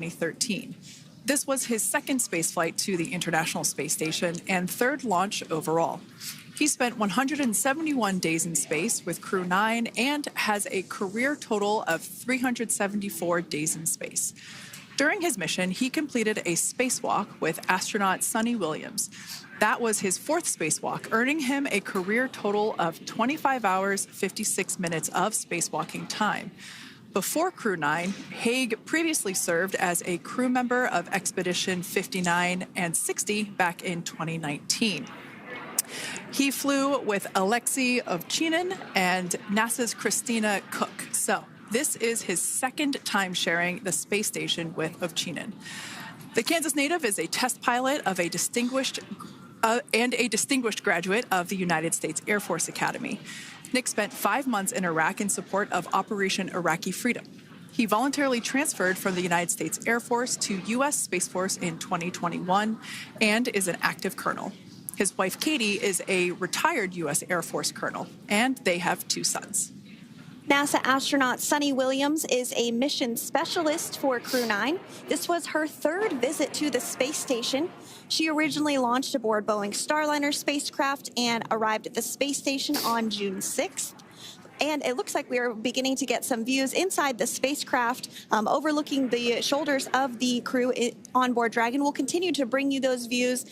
2013. This was his second spaceflight to the International Space Station and third launch overall. He spent 171 days in space with Crew 9 and has a career total of 374 days in space. During his mission, he completed a spacewalk with astronaut Suni Williams. That was his fourth spacewalk, earning him a career total of 25 hours, 56 minutes of spacewalking time. Before Crew 9, Haig previously served as a crew member of Expedition 59 and 60 back in 2019. He flew with Alexei Ovchinin and NASA's Christina Koch. So this is his second time sharing the space station with Ovchinin. The Kansas native is a test pilot of a distinguished graduate of the United States Air Force Academy. Nick spent 5 months in Iraq in support of Operation Iraqi Freedom. He voluntarily transferred from the United States Air Force to U.S. Space Force in 2021 and is an active colonel. His wife, Katie, is a retired U.S. Air Force colonel, and they have 2 sons. NASA astronaut Suni Williams is a mission specialist for Crew 9. This was her third visit to the space station. She originally launched aboard Boeing Starliner spacecraft and arrived at the space station on June 6th. And it looks like we are beginning to get some views inside the spacecraft, overlooking the shoulders of the crew on board Dragon. We'll continue to bring you those views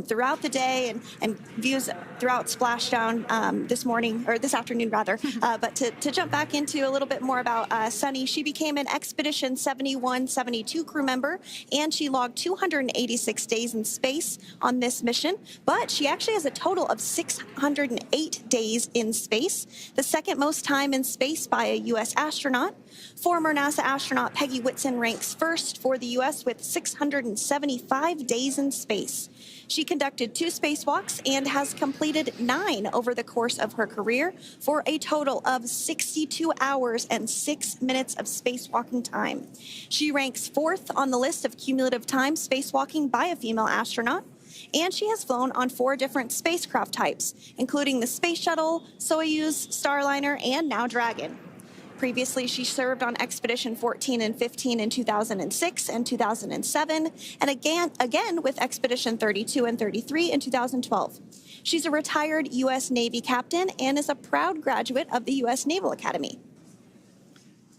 throughout the day and views throughout Splashdown this afternoon rather. But to jump back into a little bit more about Suni, she became an Expedition 71-72 crew member, and she logged 286 days in space on this mission. But she actually has a total of 608 days in space, the second most time in space by a U.S. astronaut. Former NASA astronaut Peggy Whitson ranks first for the U.S. with 675 days in space. She conducted 2 spacewalks and has completed 9 over the course of her career for a total of 62 hours and 6 minutes of spacewalking time. She ranks 4th on the list of cumulative time spacewalking by a female astronaut. And she has flown on 4 different spacecraft types, including the Space Shuttle, Soyuz, Starliner, and now Dragon. Previously, she served on Expedition 14 and 15 in 2006 and 2007, and again with Expedition 32 and 33 in 2012. She's a retired U.S. Navy captain and is a proud graduate of the U.S. Naval Academy.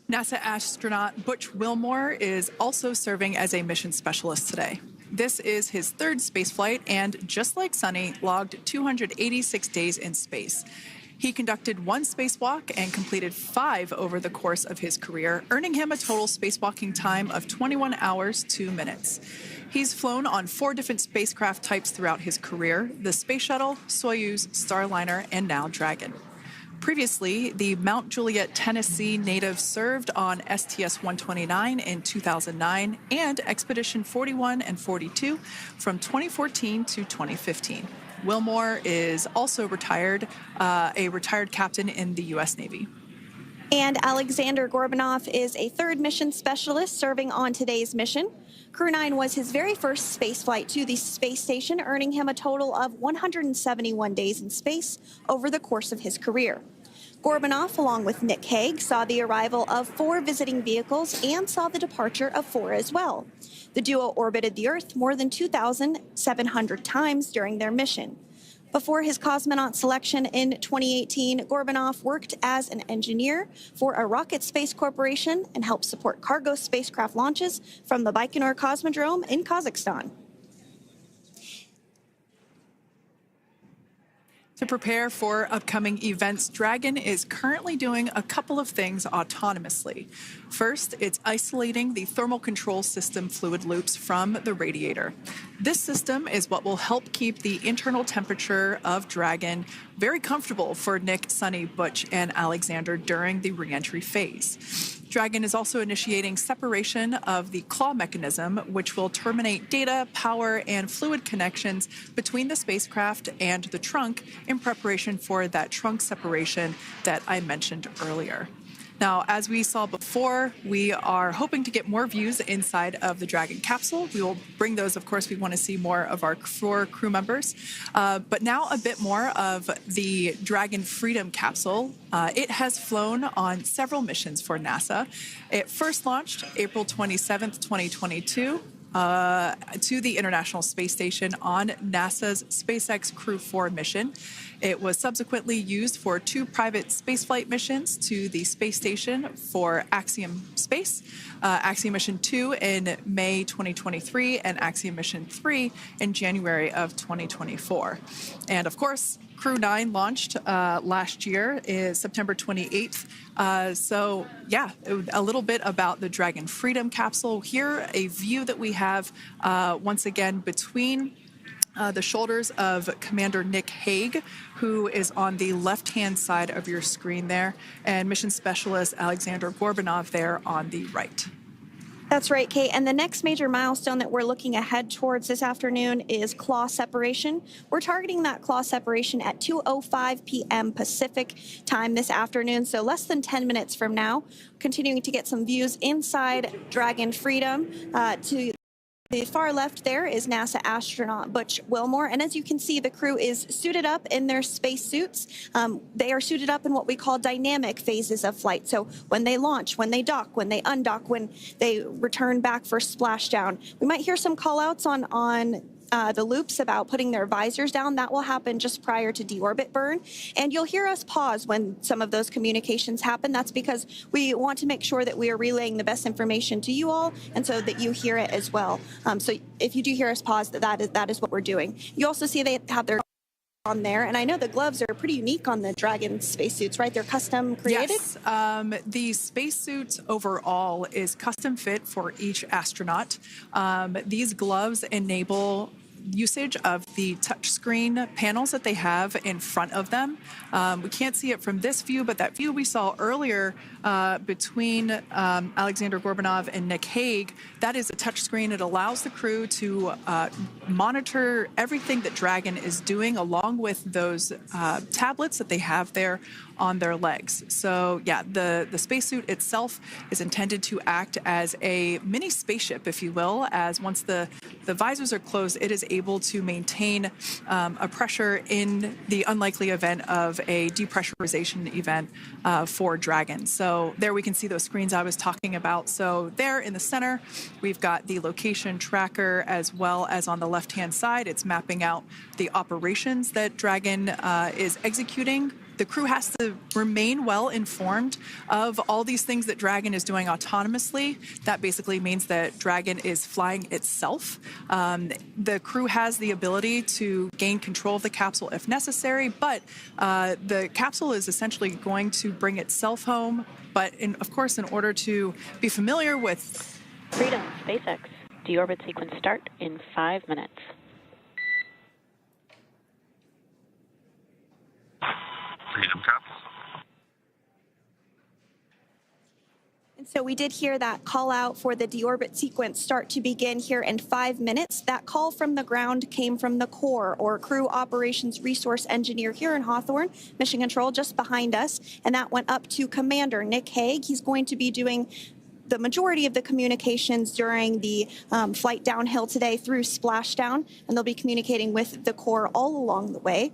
NASA astronaut Butch Wilmore is also serving as a mission specialist today. This is his third spaceflight and, just like Suni, logged 286 days in space. He conducted 1 spacewalk and completed 5 over the course of his career, earning him a total spacewalking time of 21 hours, 2 minutes. He's flown on 4 different spacecraft types throughout his career: the Space Shuttle, Soyuz, Starliner, and now Dragon. Previously, the Mount Juliet, Tennessee native served on STS-129 in 2009 and Expedition 41 and 42 from 2014 to 2015. Wilmore is also a retired captain in the U.S. Navy. And Alexander Gorbanov is a 3rd mission specialist serving on today's mission. Crew 9 was his very first spaceflight to the space station, earning him a total of 171 days in space over the course of his career. Gorbanov, along with Nick Haig, saw the arrival of 4 visiting vehicles and saw the departure of 4 as well. The duo orbited the Earth more than 2,700 times during their mission. Before his cosmonaut selection in 2018, Gorbanov worked as an engineer for a rocket space corporation and helped support cargo spacecraft launches from the Baikonur Cosmodrome in Kazakhstan. To prepare for upcoming events, Dragon is currently doing a couple of things autonomously. First, it's isolating the thermal control system fluid loops from the radiator. This system is what will help keep the internal temperature of Dragon very comfortable for Nick, Suni, Butch, and Alexander during the reentry phase. Dragon is also initiating separation of the claw mechanism, which will terminate data, power, and fluid connections between the spacecraft and the trunk in preparation for that trunk separation that I mentioned earlier. Now, as we saw before, we are hoping to get more views inside of the Dragon capsule. We will bring those, of course. We want to see more of our four crew members. But now a bit more of the Dragon Freedom capsule. It has flown on several missions for NASA. It first launched April 27th, 2022. To the International Space Station on NASA's SpaceX Crew 4 mission. It was subsequently used for 2 private spaceflight missions to the space station for Axiom Space, Axiom Mission 2 in May 2023, and Axiom Mission 3 in January of 2024. And of course, Crew 9 launched last year, is September 28th. So yeah, a little bit about the Dragon Freedom capsule. Here, a view that we have once again between the shoulders of Commander Nick Hague, who is on the left-hand side of your screen there, and Mission Specialist Alexander Gorbanov there on the right. That's right, Kate. And the next major milestone that we're looking ahead towards this afternoon is claw separation. We're targeting that claw separation at 2:05 p.m. Pacific time this afternoon, so less than 10 minutes from now. Continuing to get some views inside Dragon Freedom. To the far left there is NASA astronaut Butch Wilmore, and as you can see, the crew is suited up in their space suits. They are suited up in what we call dynamic phases of flight. So when they launch, when they dock, when they undock, when they return back for splashdown. We might hear some call-outs on the loops about putting their visors down. That will happen just prior to deorbit burn. And you'll hear us pause when some of those communications happen. That's because we want to make sure that we are relaying the best information to you all, and so that you hear it as well. So if you do hear us pause, that is what we're doing. You also see they have their on there, and I know the gloves are pretty unique on the Dragon spacesuits, right? They're custom created? Yes, the spacesuit overall is custom fit for each astronaut. These gloves enable usage of the touchscreen panels that they have in front of them. We can't see it from this view, but that view we saw earlier between Alexander Gorbanov and Nick Hague, that is a touchscreen. It allows the crew to monitor everything that Dragon is doing, along with those tablets that they have there on their legs. So yeah, the spacesuit itself is intended to act as a mini spaceship, if you will, as once the visors are closed, it is able to maintain a pressure in the unlikely event of a depressurization event for Dragon. So there we can see those screens I was talking about. So there in the center, we've got the location tracker, as well as on the left-hand side, it's mapping out the operations that Dragon is executing. The crew has to remain well informed of all these things that Dragon is doing autonomously. That basically means that Dragon is flying itself. The crew has the ability to gain control of the capsule if necessary, but the capsule is essentially going to bring itself home. But of course, in order to be familiar with Freedom, SpaceX, deorbit sequence start in 5 minutes. Freedom capsule. And so we did hear that call out for the deorbit sequence start to begin here in 5 minutes. That call from the ground came from the core, or Crew Operations Resource Engineer here in Hawthorne, Mission Control just behind us. And that went up to Commander Nick Hague. He's going to be doing the majority of the communications during the flight downhill today through Splashdown, and they'll be communicating with the core all along the way.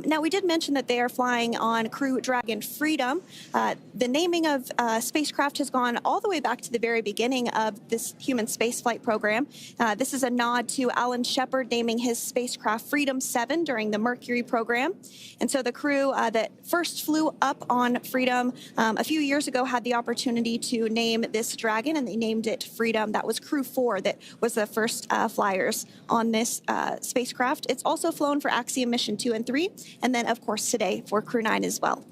Now, we did mention that they are flying on Crew Dragon Freedom. The naming of spacecraft has gone all the way back to the very beginning of this human spaceflight program. This is a nod to Alan Shepard naming his spacecraft Freedom 7 during the Mercury program. And so the crew that first flew up on Freedom a few years ago had the opportunity to name this Dragon, and they named it Freedom. That was Crew 4 that was the first flyers on this spacecraft. It's also flown for Axiom Mission 2 and 3, and then, of course, today for Crew 9 as well.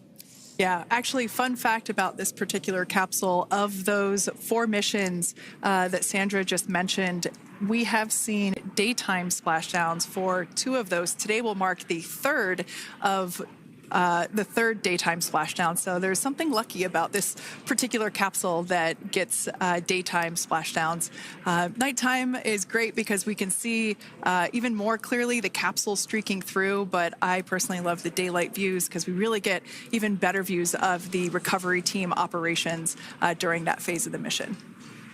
Yeah, actually, fun fact about this particular capsule, of those 4 missions that Sandra just mentioned, we have seen daytime splashdowns for 2 of those. Today will mark the 3rd of the third daytime splashdown. So there's something lucky about this particular capsule that gets daytime splashdowns. Nighttime is great because we can see even more clearly the capsule streaking through, but I personally love the daylight views because we really get even better views of the recovery team operations during that phase of the mission.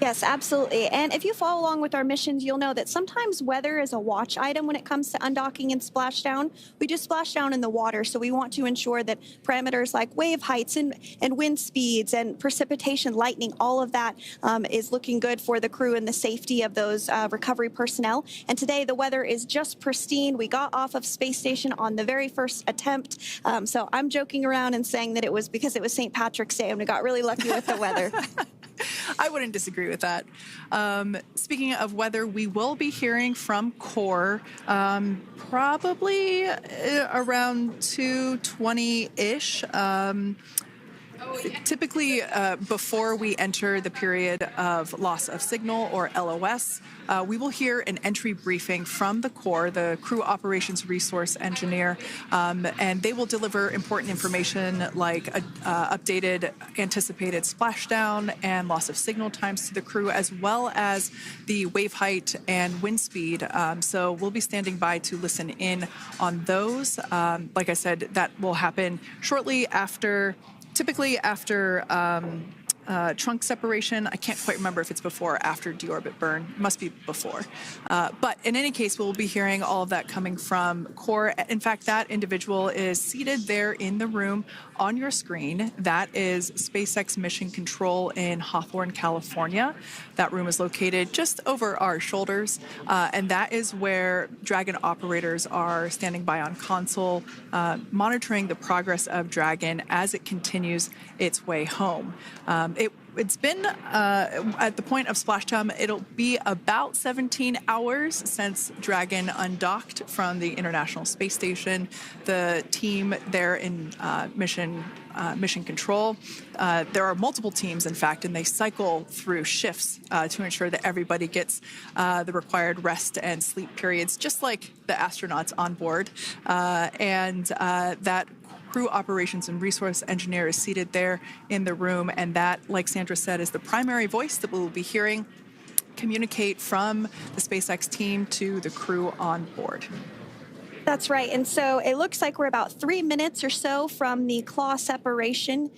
Yes, absolutely. And if you follow along with our missions, you'll know that sometimes weather is a watch item when it comes to undocking and splashdown. We do splashdown in the water, so we want to ensure that parameters like wave heights and wind speeds and precipitation, lightning, all of that is looking good for the crew and the safety of those recovery personnel. And today the weather is just pristine. We got off of space station on the very first attempt. So I'm joking around and saying that it was because it was St. Patrick's Day and we got really lucky with the weather. I wouldn't disagree with that. Speaking of weather, we will be hearing from core probably around 2:20-ish. Typically, before we enter the period of loss of signal or LOS, we will hear an entry briefing from the core, the Crew Operations Resource Engineer, and they will deliver important information like updated anticipated splashdown and loss of signal times to the crew, as well as the wave height and wind speed. So we'll be standing by to listen in on those. Like I said, that will happen shortly after. Typically after trunk separation. I can't quite remember if it's before or after deorbit burn. It must be before. But in any case, we'll be hearing all of that coming from core. In fact, that individual is seated there in the room on your screen. That is SpaceX Mission Control in Hawthorne, California. That room is located just over our shoulders. And that is where Dragon operators are standing by on console, monitoring the progress of Dragon as it continues its way home. It's been, at the point of splashdown, it'll be about 17 hours since Dragon undocked from the International Space Station. The team there in mission control, there are multiple teams, in fact, and they cycle through shifts to ensure that everybody gets the required rest and sleep periods, just like the astronauts on board. And that Crew Operations and Resource Engineer is seated there in the room, and that, like Sandra said, is the primary voice that we will be hearing communicate from the SpaceX team to the crew on board. That's right. And so it looks like we're about 3 minutes or so from the claw separation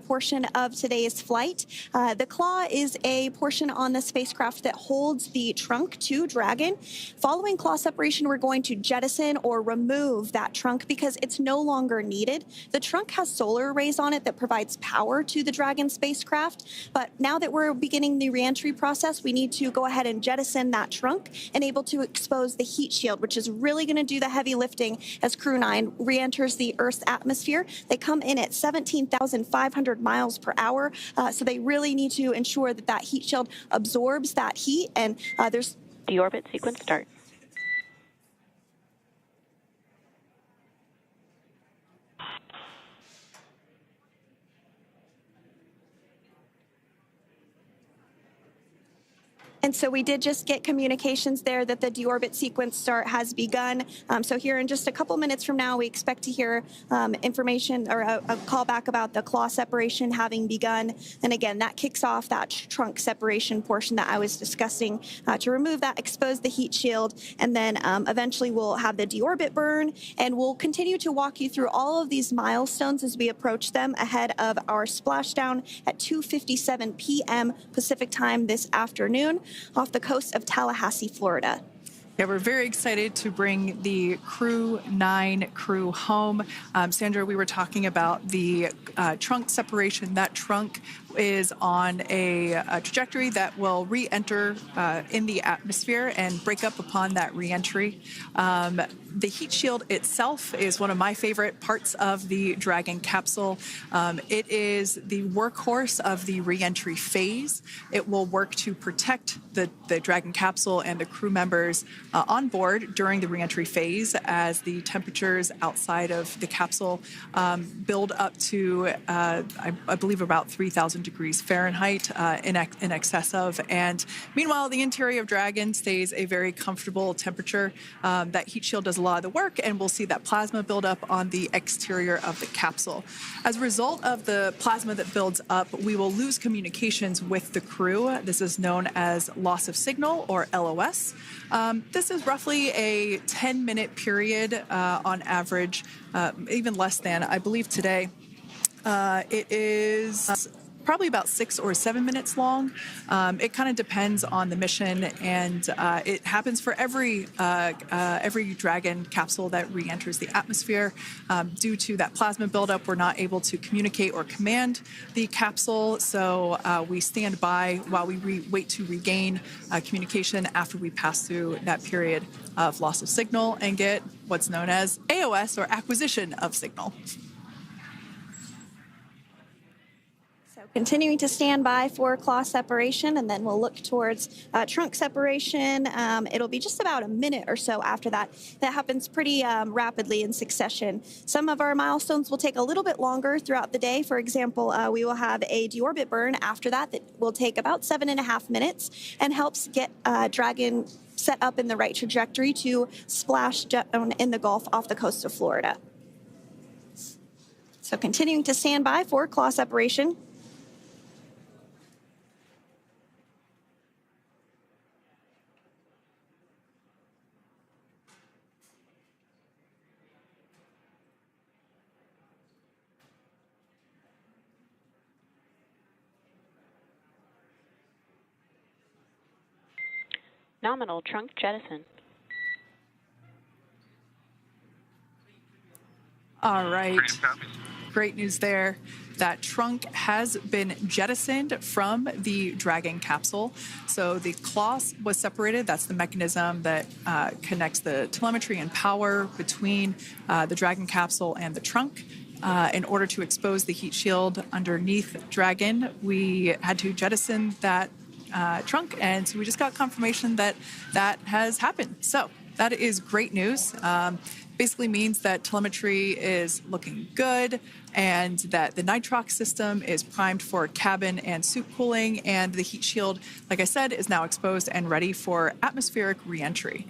portion of today's flight. The claw is a portion on the spacecraft that holds the trunk to Dragon. Following claw separation, we're going to jettison or remove that trunk because it's no longer needed. The trunk has solar arrays on it that provides power to the Dragon spacecraft. But now that we're beginning the reentry process, we need to go ahead and jettison that trunk and able to expose the heat shield, which is really going to do the heavy lifting as Crew 9 re-enters the Earth's atmosphere. They come in at 17,500 miles per hour, so they really need to ensure that that heat shield absorbs that heat. And there's Deorbit sequence start. And so we did just get communications there that the deorbit sequence start has begun. So here in just a couple minutes from now, we expect to hear information or a call back about the claw separation having begun. And again, that kicks off that trunk separation portion that I was discussing to remove that, expose the heat shield, and then eventually we'll have the deorbit burn. And we'll continue to walk you through all of these milestones as we approach them ahead of our splashdown at 2:57 p.m. Pacific time this afternoon, off the coast of Tallahassee, Florida. Yeah, we're very excited to bring the Crew 9 crew home. Sandra, we were talking about the trunk separation. That trunk is on a trajectory that will re-enter in the atmosphere and break up upon that re-entry. The heat shield itself is one of my favorite parts of the Dragon capsule. It is the workhorse of the re-entry phase. It will work to protect the Dragon capsule and the crew members on board during the re-entry phase as the temperatures outside of the capsule build up to, I believe, about 3,000 degrees Fahrenheit in excess of. And meanwhile, the interior of Dragon stays a very comfortable temperature. That heat shield does a lot of the work, and we'll see that plasma build up on the exterior of the capsule. As a result of the plasma that builds up, we will lose communications with the crew. This is known as loss of signal, or LOS. This is roughly a 10-minute period on average, even less than. I believe today it is probably about 6 or 7 minutes long. It kind of depends on the mission, and it happens for every Dragon capsule that re-enters the atmosphere. Due to that plasma buildup, we're not able to communicate or command the capsule, so we stand by while we wait to regain communication after we pass through that period of loss of signal and get what's known as AOS, or acquisition of signal. Continuing to stand by for claw separation, and then we'll look towards trunk separation. It'll be just about a minute or so after that. That happens pretty rapidly in succession. Some of our milestones will take a little bit longer throughout the day. For example, we will have a deorbit burn after that will take about 7.5 minutes and helps get Dragon set up in the right trajectory to splash down in the Gulf off the coast of Florida. So continuing to stand by for claw separation. Nominal trunk jettison. All right. Freedom copies. Great news there. That trunk has been jettisoned from the Dragon capsule. So the claw was separated. That's the mechanism that connects the telemetry and power between the Dragon capsule and the trunk. In order to expose the heat shield underneath Dragon, we had to jettison that trunk, and so we just got confirmation that that has happened. So that is great news. Basically means that telemetry is looking good, and that the nitrox system is primed for cabin and suit cooling, and the heat shield, like I said, is now exposed and ready for atmospheric re-entry.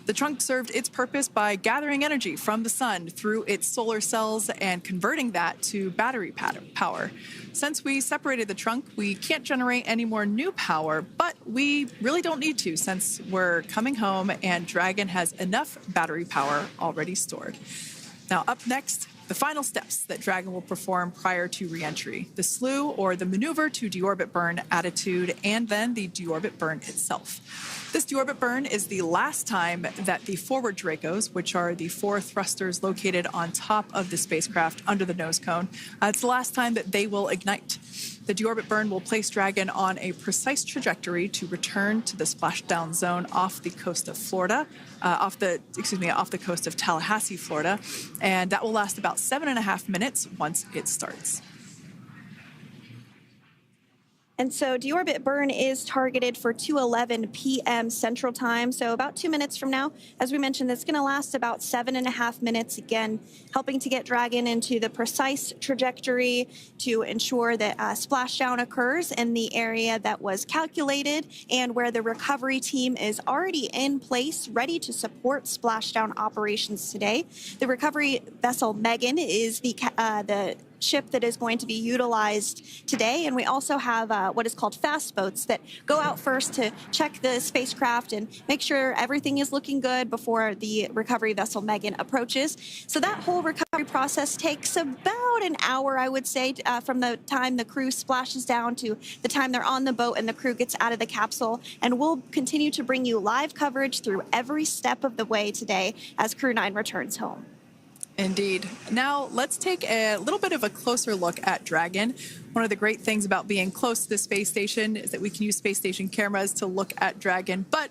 The trunk served its purpose by gathering energy from the sun through its solar cells and converting that to battery power. Since we separated the trunk, we can't generate any more new power, but we really don't need to since we're coming home and Dragon has enough battery power already stored. Now, up next, the final steps that Dragon will perform prior to re-entry: the slew, or the maneuver to deorbit burn attitude, and then the deorbit burn itself. This deorbit burn is the last time that the forward Dracos, which are the 4 thrusters located on top of the spacecraft under the nose cone, it's the last time that they will ignite. The deorbit burn will place Dragon on a precise trajectory to return to the splashdown zone off the coast of Florida, off the coast of Tallahassee, Florida, and that will last about 7.5 minutes once it starts. And so deorbit burn is targeted for 2:11 p.m. Central Time, so about 2 minutes from now. As we mentioned, it's going to last about 7.5 minutes, again, helping to get Dragon into the precise trajectory to ensure that splashdown occurs in the area that was calculated and where the recovery team is already in place, ready to support splashdown operations today. The recovery vessel Megan is the ship that is going to be utilized today, and we also have what is called fast boats that go out first to check the spacecraft and make sure everything is looking good before the recovery vessel Megan approaches. So that whole recovery process takes about an hour, I would say, from the time the crew splashes down to the time they're on the boat and the crew gets out of the capsule. And we'll continue to bring you live coverage through every step of the way today as Crew 9 returns home. Indeed. Now, let's take a little bit of a closer look at Dragon. One of the great things about being close to the space station is that we can use space station cameras to look at Dragon. But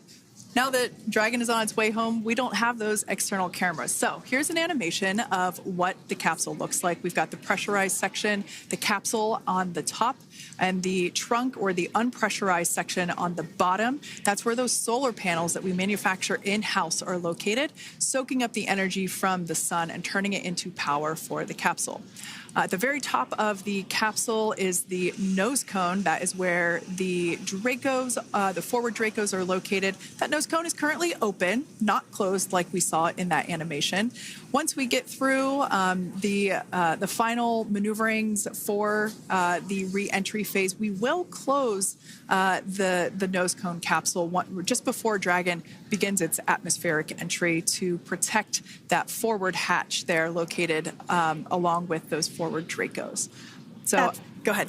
now that Dragon is on its way home, we don't have those external cameras. So here's an animation of what the capsule looks like. We've got the pressurized section, the capsule on the top. And the trunk, or the unpressurized section on the bottom, that's where those solar panels that we manufacture in-house are located, soaking up the energy from the sun and turning it into power for the capsule. At the very top of the capsule is the nose cone. That is where the Dracos, the forward Dracos, are located. That nose cone is currently open, not closed like we saw in that animation. Once we get through the final maneuverings for the re-entry phase, we will close the nose cone capsule just before Dragon begins its atmospheric entry to protect that forward hatch there located along with those forward Dracos. So go ahead.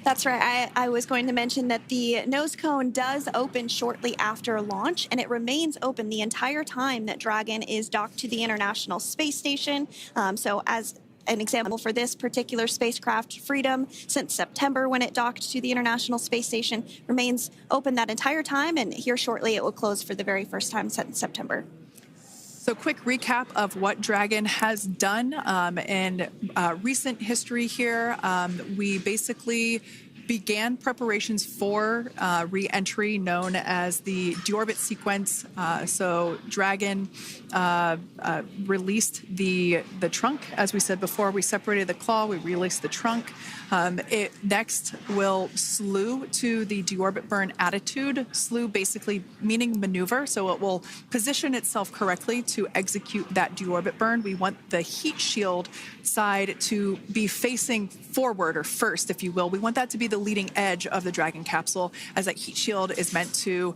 That's right. I was going to mention that the nose cone does open shortly after launch, and it remains open the entire time that Dragon is docked to the International Space Station. So as an example for this particular spacecraft, Freedom, since September when it docked to the International Space Station, remains open that entire time, and here shortly it will close for the very first time since September. So quick recap of what Dragon has done in recent history here. We basically began preparations for re-entry known as the Deorbit sequence. So Dragon released the trunk. As we said before, we separated the claw, we released the trunk. It next will slew to the deorbit burn attitude. Slew basically meaning maneuver, so it will position itself correctly to execute that deorbit burn. We want the heat shield side to be facing forward, or first, if you will. We want that to be the leading edge of the Dragon capsule, as that heat shield is meant to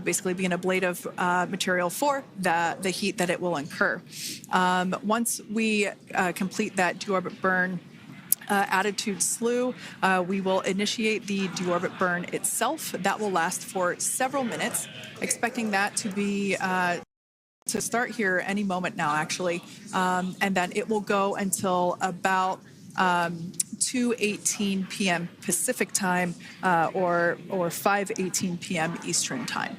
basically be an ablative material for the heat that it will incur. Once we complete that deorbit burn attitude slew, we will initiate the deorbit burn itself. That will last for several minutes, expecting that to be to start here any moment now, actually. And then it will go until about 2:18 p.m. Pacific time or 5:18 p.m. Eastern time.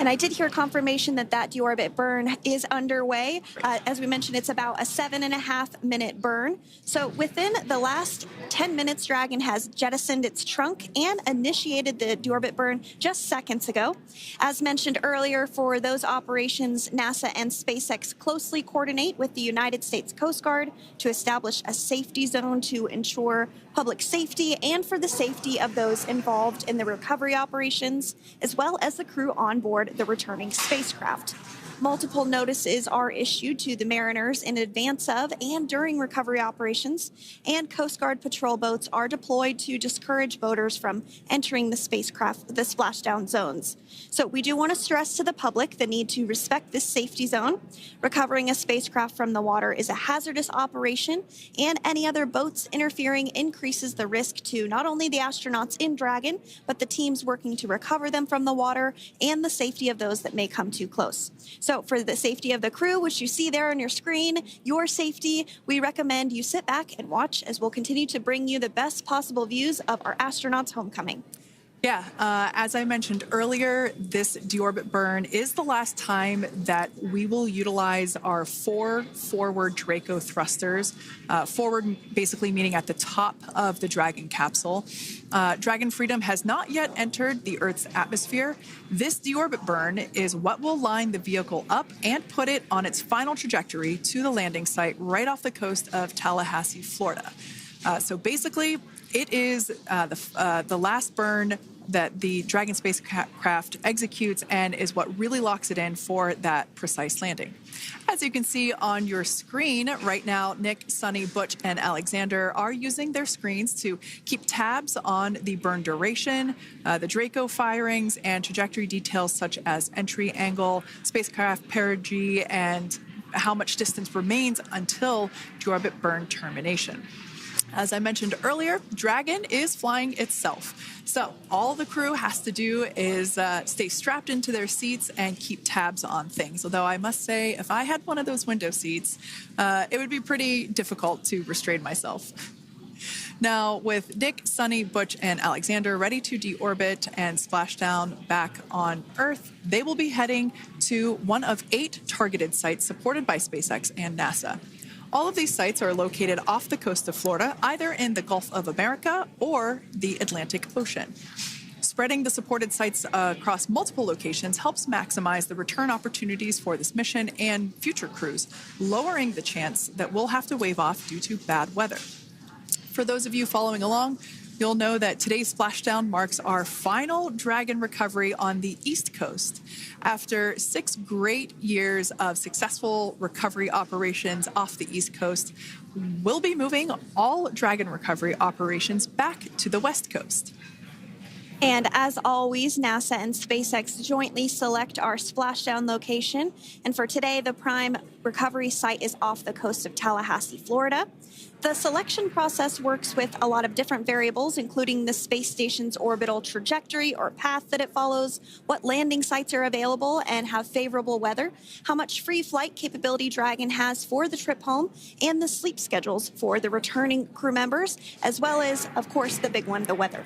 And I did hear confirmation that deorbit burn is underway. As we mentioned, it's about a 7.5-minute burn. So within the last 10 minutes, Dragon has jettisoned its trunk and initiated the deorbit burn just seconds ago. As mentioned earlier, for those operations, NASA and SpaceX closely coordinate with the United States Coast Guard to establish a safety zone to ensure public safety and for the safety of those involved in the recovery operations, as well as the crew on board the returning spacecraft. Multiple notices are issued to the mariners in advance of and during recovery operations, and Coast Guard patrol boats are deployed to discourage boaters from entering the splashdown zones. So we do want to stress to the public the need to respect this safety zone. Recovering a spacecraft from the water is a hazardous operation, and any other boats interfering increases the risk to not only the astronauts in Dragon, but the teams working to recover them from the water and the safety of those that may come too close. So for the safety of the crew, which you see there on your screen, your safety, we recommend you sit back and watch as we'll continue to bring you the best possible views of our astronauts' homecoming. Yeah, as I mentioned earlier, this deorbit burn is the last time that we will utilize our 4 forward Draco thrusters. Forward basically meaning at the top of the Dragon capsule. Dragon Freedom has not yet entered the Earth's atmosphere. This deorbit burn is what will line the vehicle up and put it on its final trajectory to the landing site right off the coast of Tallahassee, Florida. So basically, it is the last burn that the Dragon spacecraft executes and is what really locks it in for that precise landing. As you can see on your screen right now, Nick, Sunny, Butch, and Alexander are using their screens to keep tabs on the burn duration, the Draco firings, and trajectory details such as entry angle, spacecraft perigee, and how much distance remains until deorbit burn termination. As I mentioned earlier, Dragon is flying itself. So all the crew has to do is stay strapped into their seats and keep tabs on things. Although I must say, if I had one of those window seats, it would be pretty difficult to restrain myself. Now, with Nick, Sunny, Butch, and Alexander ready to deorbit and splashdown back on Earth, they will be heading to one of 8 targeted sites supported by SpaceX and NASA. All of these sites are located off the coast of Florida, either in the Gulf of America or the Atlantic Ocean. Spreading the supported sites across multiple locations helps maximize the return opportunities for this mission and future crews, lowering the chance that we'll have to wave off due to bad weather. For those of you following along, you'll know that today's splashdown marks our final Dragon recovery on the East Coast. After 6 great years of successful recovery operations off the East Coast, we'll be moving all Dragon recovery operations back to the West Coast. And as always, NASA and SpaceX jointly select our splashdown location. And for today, the prime recovery site is off the coast of Tallahassee, Florida. The selection process works with a lot of different variables, including the space station's orbital trajectory or path that it follows, what landing sites are available and have favorable weather, how much free flight capability Dragon has for the trip home, and the sleep schedules for the returning crew members, as well as, of course, the big one, the weather.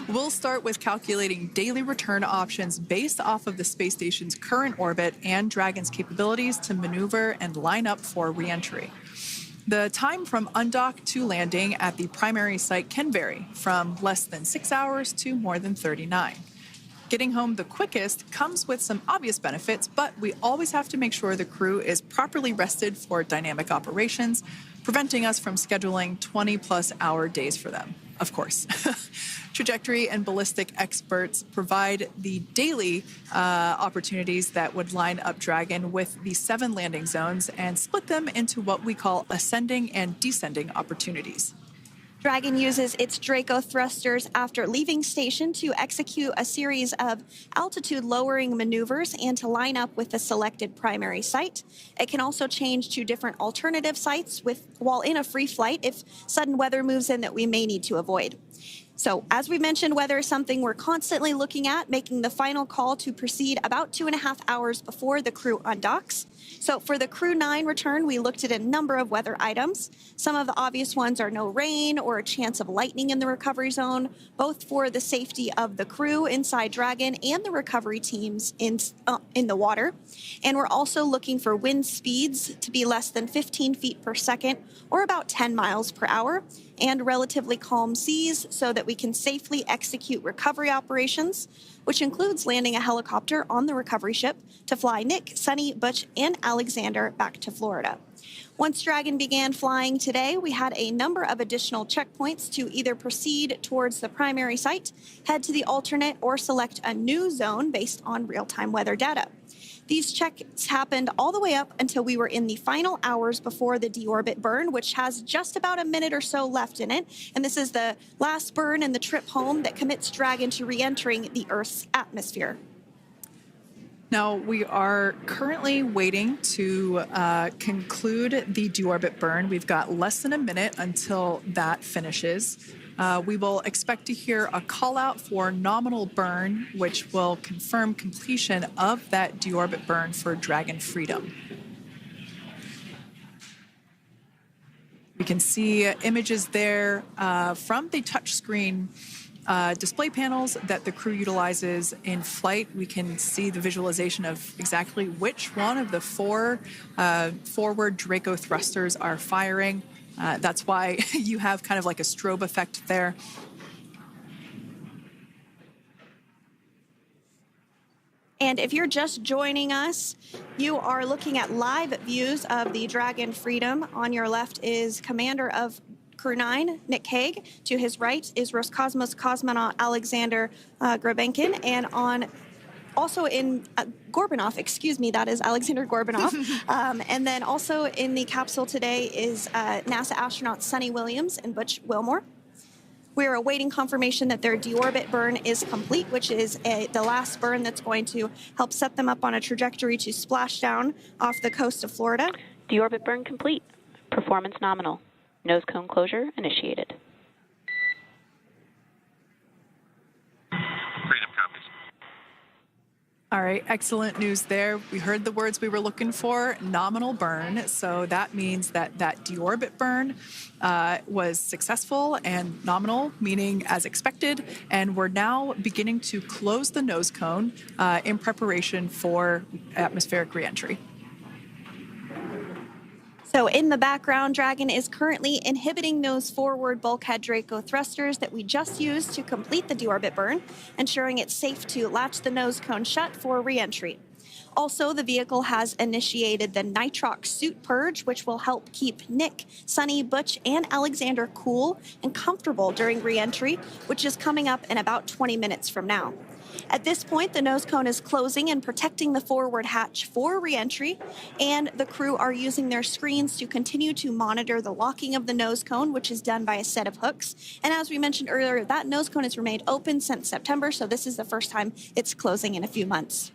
We'll start with calculating daily return options based off of the space station's current orbit and Dragon's capabilities to maneuver and line up for re-entry. The time from undock to landing at the primary site can vary from less than 6 hours to more than 39. Getting home the quickest comes with some obvious benefits, but we always have to make sure the crew is properly rested for dynamic operations, preventing us from scheduling 20-plus hour days for them, of course. Trajectory and ballistic experts provide the daily opportunities that would line up Dragon with the 7 landing zones and split them into what we call ascending and descending opportunities. Dragon uses its Draco thrusters after leaving station to execute a series of altitude-lowering maneuvers and to line up with the selected primary site. It can also change to different alternative sites while in a free flight if sudden weather moves in that we may need to avoid. So, as we mentioned, weather is something we're constantly looking at, making the final call to proceed about 2.5 hours before the crew undocks. So, for the Crew 9 return, we looked at a number of weather items. Some of the obvious ones are no rain or a chance of lightning in the recovery zone, both for the safety of the crew inside Dragon and the recovery teams in the water. And we're also looking for wind speeds to be less than 15 feet per second or about 10 miles per hour, and relatively calm seas so that we can safely execute recovery operations, which includes landing a helicopter on the recovery ship to fly Nick, Sunny, Butch, and Alexander back to Florida. Once Dragon began flying today, we had a number of additional checkpoints to either proceed towards the primary site, head to the alternate, or select a new zone based on real-time weather data. These checks happened all the way up until we were in the final hours before the deorbit burn, which has just about a minute or so left in it. And this is the last burn in the trip home that commits Dragon to re-entering the Earth's atmosphere. Now, we are currently waiting to conclude the deorbit burn. We've got less than a minute until that finishes. We will expect to hear a call out for nominal burn, which will confirm completion of that deorbit burn for Dragon Freedom. We can see images there from the touchscreen display panels that the crew utilizes in flight. We can see the visualization of exactly which one of the 4 forward Draco thrusters are firing. That's why you have kind of like a strobe effect there. And if you're just joining us, you are looking at live views of the Dragon Freedom. On your left is Commander of Crew 9, Nick Hague. To his right is Roscosmos cosmonaut Alexander Grabenkin. And also in Gorbunov, that is Alexander Gorbunov. And then also in the capsule today is NASA astronauts Sunny Williams and Butch Wilmore. We're awaiting confirmation that their deorbit burn is complete, which is the last burn that's going to help set them up on a trajectory to splashdown off the coast of Florida. Deorbit burn complete. Performance nominal. Nose cone closure initiated. Freedom copies. All right, excellent news there. We heard the words we were looking for, nominal burn. So that means that that deorbit burn was successful and nominal, meaning as expected. And we're now beginning to close the nose cone in preparation for atmospheric reentry. So in the background, Dragon is currently inhibiting those forward bulkhead Draco thrusters that we just used to complete the deorbit burn, ensuring it's safe to latch the nose cone shut for re-entry. Also, the vehicle has initiated the nitrox suit purge, which will help keep Nick, Sunny, Butch, and Alexander cool and comfortable during re-entry, which is coming up in about 20 minutes from now. At this point, the nose cone is closing and protecting the forward hatch for re-entry, and the crew are using their screens to continue to monitor the locking of the nose cone, which is done by a set of hooks. And as we mentioned earlier, that nose cone has remained open since September, so this is the first time it's closing in a few months.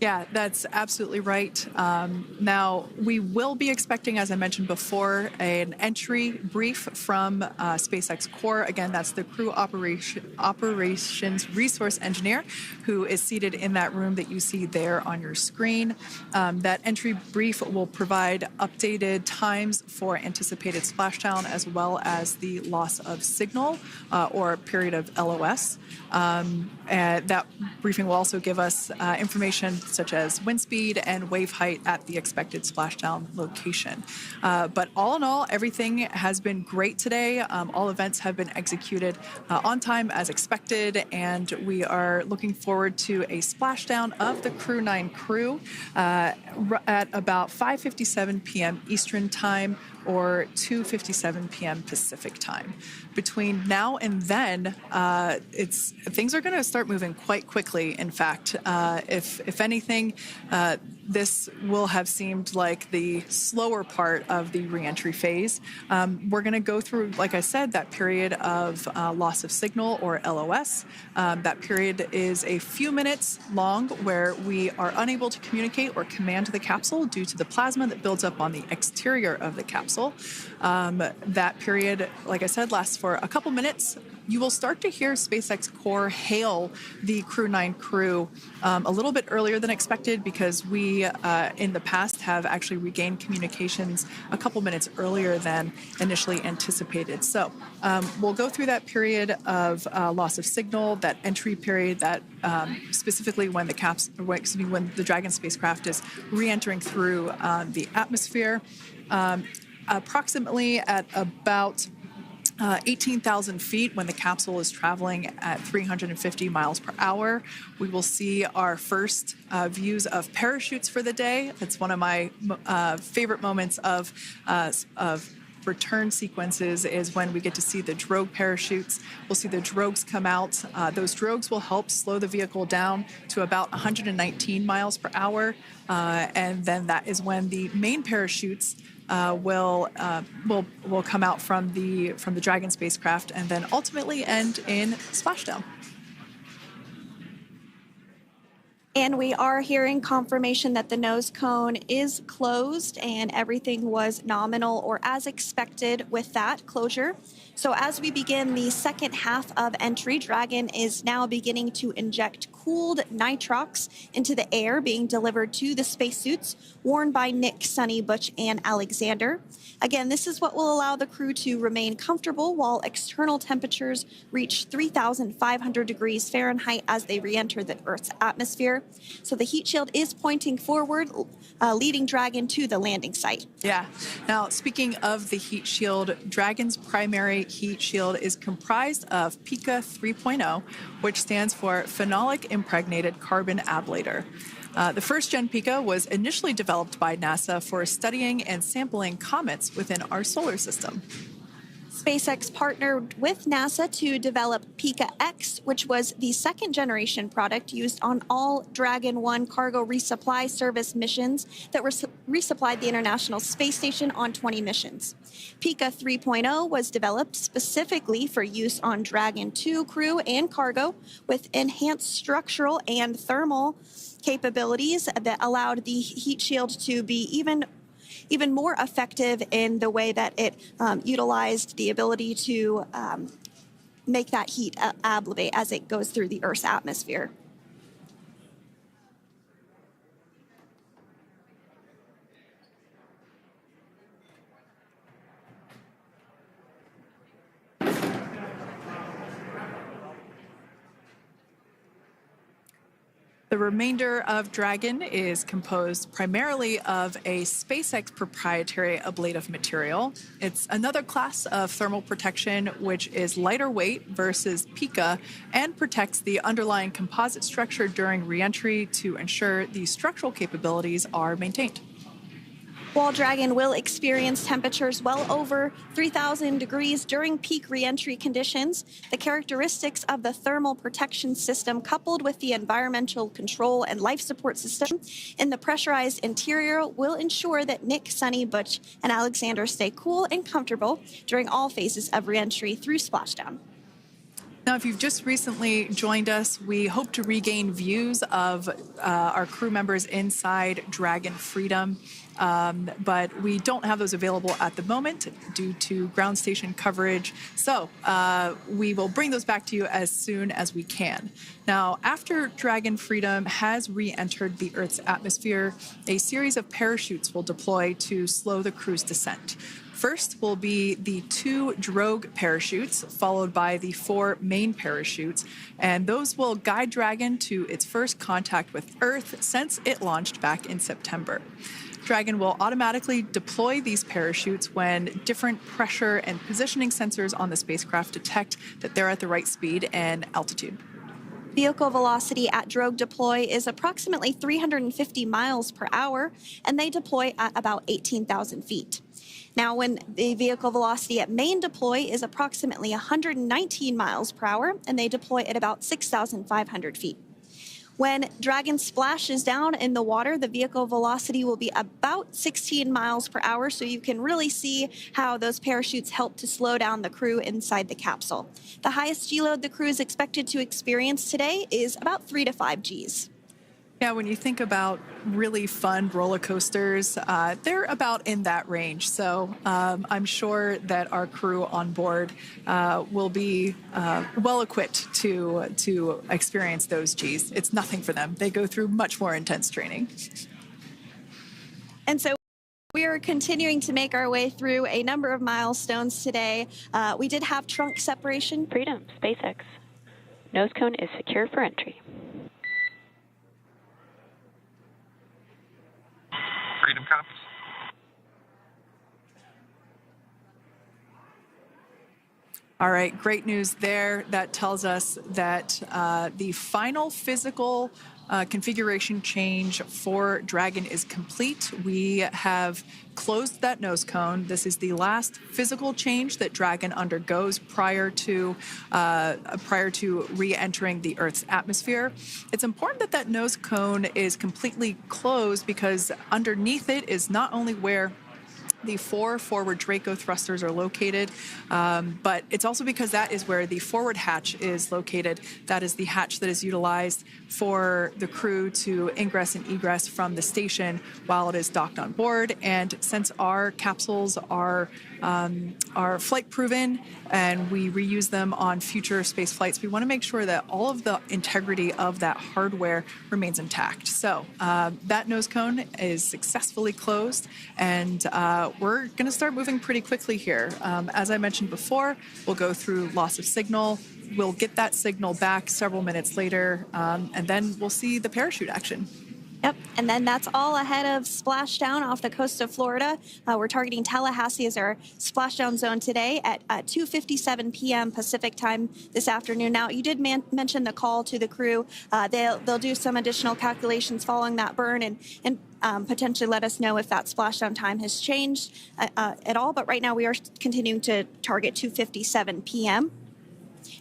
Yeah, that's absolutely right. Now, we will be expecting, as I mentioned before, an entry brief from SpaceX Core. Again, that's the crew operations resource engineer who is seated in that room that you see there on your screen. That entry brief will provide updated times for anticipated splashdown as well as the loss of signal or period of LOS. And that briefing will also give us information such as wind speed and wave height at the expected splashdown location. But all in all, everything has been great today. All events have been executed on time as expected, and we are looking forward to a splashdown of the Crew 9 crew at about 5:57 p.m. Eastern Time or 2:57 p.m. Pacific Time. Between now and then, things are going to start moving quite quickly. In fact, if anything, this will have seemed like the slower part of the reentry phase. We're going to go through, like I said, that period of loss of signal or LOS. That period is a few minutes long where we are unable to communicate or command the capsule due to the plasma that builds up on the exterior of the capsule. That period, like I said, lasts for a couple minutes. You will start to hear SpaceX Core hail the Crew 9 crew a little bit earlier than expected because we, in the past, have actually regained communications a couple minutes earlier than initially anticipated. So we'll go through that period of loss of signal, that entry period, that specifically when when the Dragon spacecraft is re-entering through the atmosphere. Approximately at about 18,000 feet when the capsule is traveling at 350 miles per hour. We will see our first views of parachutes for the day. It's one of my favorite moments of return sequences is when we get to see the drogue parachutes. We'll see the drogues come out. Those drogues will help slow the vehicle down to about 119 miles per hour. And then that is when the main parachutes will come out from the Dragon spacecraft and then ultimately end in splashdown. And we are hearing confirmation that the nose cone is closed and everything was nominal or as expected with that closure. So as we begin the second half of entry, Dragon is now beginning to inject cooled nitrox into the air being delivered to the spacesuits worn by Nick, Sunny, Butch, and Alexander. Again, this is what will allow the crew to remain comfortable while external temperatures reach 3,500 degrees Fahrenheit as they re-enter the Earth's atmosphere. So the heat shield is pointing forward, leading Dragon to the landing site. Yeah. Now, speaking of the heat shield, Dragon's primary heat shield is comprised of PICA 3.0, which stands for Phenolic Impregnated Carbon Ablator. The first-gen PICA was initially developed by NASA for studying and sampling comets within our solar system. SpaceX partnered with NASA to develop PICA X, which was the second-generation product used on all Dragon 1 cargo resupply service missions that resupplied the International Space Station on 20 missions. PICA 3.0 was developed specifically for use on Dragon 2 crew and cargo with enhanced structural and thermal capabilities that allowed the heat shield to be even more effective in the way that it utilized the ability to make that heat ablevate as it goes through the Earth's atmosphere. The remainder of Dragon is composed primarily of a SpaceX proprietary ablative material. It's another class of thermal protection which is lighter weight versus Pika and protects the underlying composite structure during reentry to ensure the structural capabilities are maintained. While Dragon will experience temperatures well over 3,000 degrees during peak reentry conditions, the characteristics of the thermal protection system coupled with the environmental control and life support system in the pressurized interior will ensure that Nick, Sunny, Butch, and Alexander stay cool and comfortable during all phases of reentry through Splashdown. Now, if you've just recently joined us, we hope to regain views of our crew members inside Dragon Freedom, but we don't have those available at the moment due to ground station coverage. So we will bring those back to you as soon as we can. Now, after Dragon Freedom has re-entered the Earth's atmosphere, a series of parachutes will deploy to slow the crew's descent. First will be the 2 drogue parachutes, followed by the 4 main parachutes, and those will guide Dragon to its first contact with Earth since it launched back in September. Dragon will automatically deploy these parachutes when different pressure and positioning sensors on the spacecraft detect that they're at the right speed and altitude. Vehicle velocity at drogue deploy is approximately 350 miles per hour, and they deploy at about 18,000 feet. Now, when the vehicle velocity at main deploy is approximately 119 miles per hour, and they deploy at about 6,500 feet. When Dragon splashes down in the water, the vehicle velocity will be about 16 miles per hour, so you can really see how those parachutes help to slow down the crew inside the capsule. The highest G-load the crew is expected to experience today is about 3 to 5 Gs. Yeah, when you think about really fun roller coasters, they're about in that range. So I'm sure that our crew on board will be well equipped to experience those Gs. It's nothing for them. They go through much more intense training. And so we are continuing to make our way through a number of milestones today. We did have trunk separation. Freedom, SpaceX. Nose cone is secure for entry. Freedom copies. All right, great news there. That tells us that the final physical configuration change for Dragon is complete. We have closed that nose cone. This is the last physical change that Dragon undergoes prior to re-entering the Earth's atmosphere. It's important that that nose cone is completely closed because underneath it is not only where the 4 forward Draco thrusters are located, but it's also because that is where the forward hatch is located. That is the hatch that is utilized for the crew to ingress and egress from the station while it is docked on board. And since our capsules are flight proven and we reuse them on future space flights, we want to make sure that all of the integrity of that hardware remains intact. So that nose cone is successfully closed, and we're going to start moving pretty quickly here. As I mentioned before, we'll go through loss of signal. We'll get that signal back several minutes later, and then we'll see the parachute action. Yep, and then that's all ahead of Splashdown off the coast of Florida. We're targeting Tallahassee as our splashdown zone today at 2:57 p.m. Pacific time this afternoon. Now, you did mention the call to the crew. They'll do some additional calculations following that burn and potentially let us know if that splashdown time has changed at all. But right now, we are continuing to target 2:57 p.m.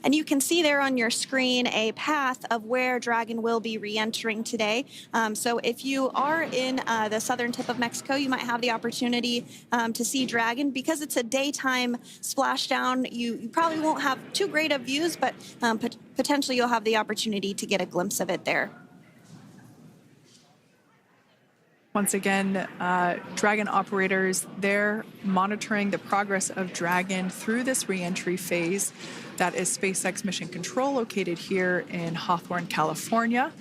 And you can see there on your screen a path of where Dragon will be re-entering today. So if you are in the southern tip of Mexico, you might have the opportunity to see Dragon. Because it's a daytime splashdown, you probably won't have too great of views, but potentially you'll have the opportunity to get a glimpse of it there. Once again, Dragon operators, they're monitoring the progress of Dragon through this re-entry phase. That is SpaceX Mission Control located here in Hawthorne, California.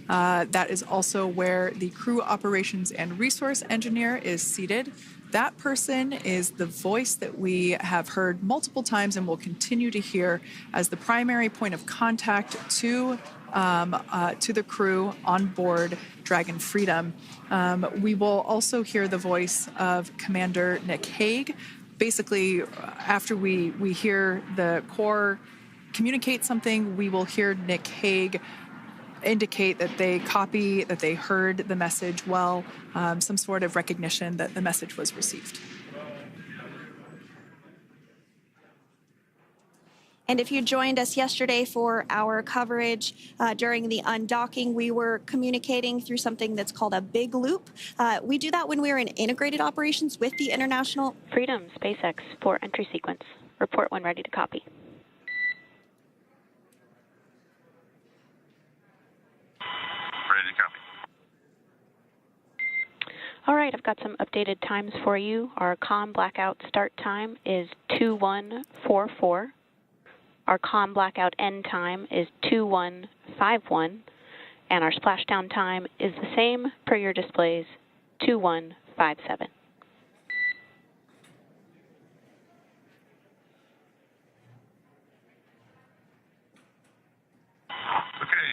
That is also where the crew operations and resource engineer is seated. That person is the voice that we have heard multiple times and will continue to hear as the primary point of contact to to the crew on board Dragon Freedom. We will also hear the voice of Commander Nick Hague. Basically, after we hear the Corps communicate something, we will hear Nick Hague indicate that they copy, that they heard the message well, some sort of recognition that the message was received. And if you joined us yesterday for our coverage during the undocking, we were communicating through something that's called a big loop. We do that when we're in integrated operations with the International Freedom, SpaceX, for entry sequence. Report when ready to copy. Ready to copy. All right, I've got some updated times for you. Our comm blackout start time is 2144. Our comm blackout end time is 2151, and our splashdown time is the same per your displays, 2157. Okay.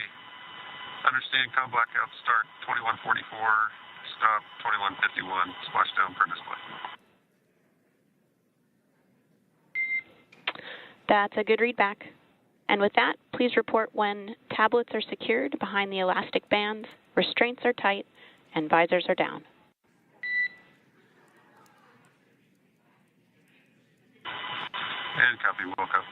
Understand comm blackout start 2144, stop 2151, splashdown per display. That's a good readback. And with that, please report when tablets are secured behind the elastic bands, restraints are tight, and visors are down. And copy, Wilco.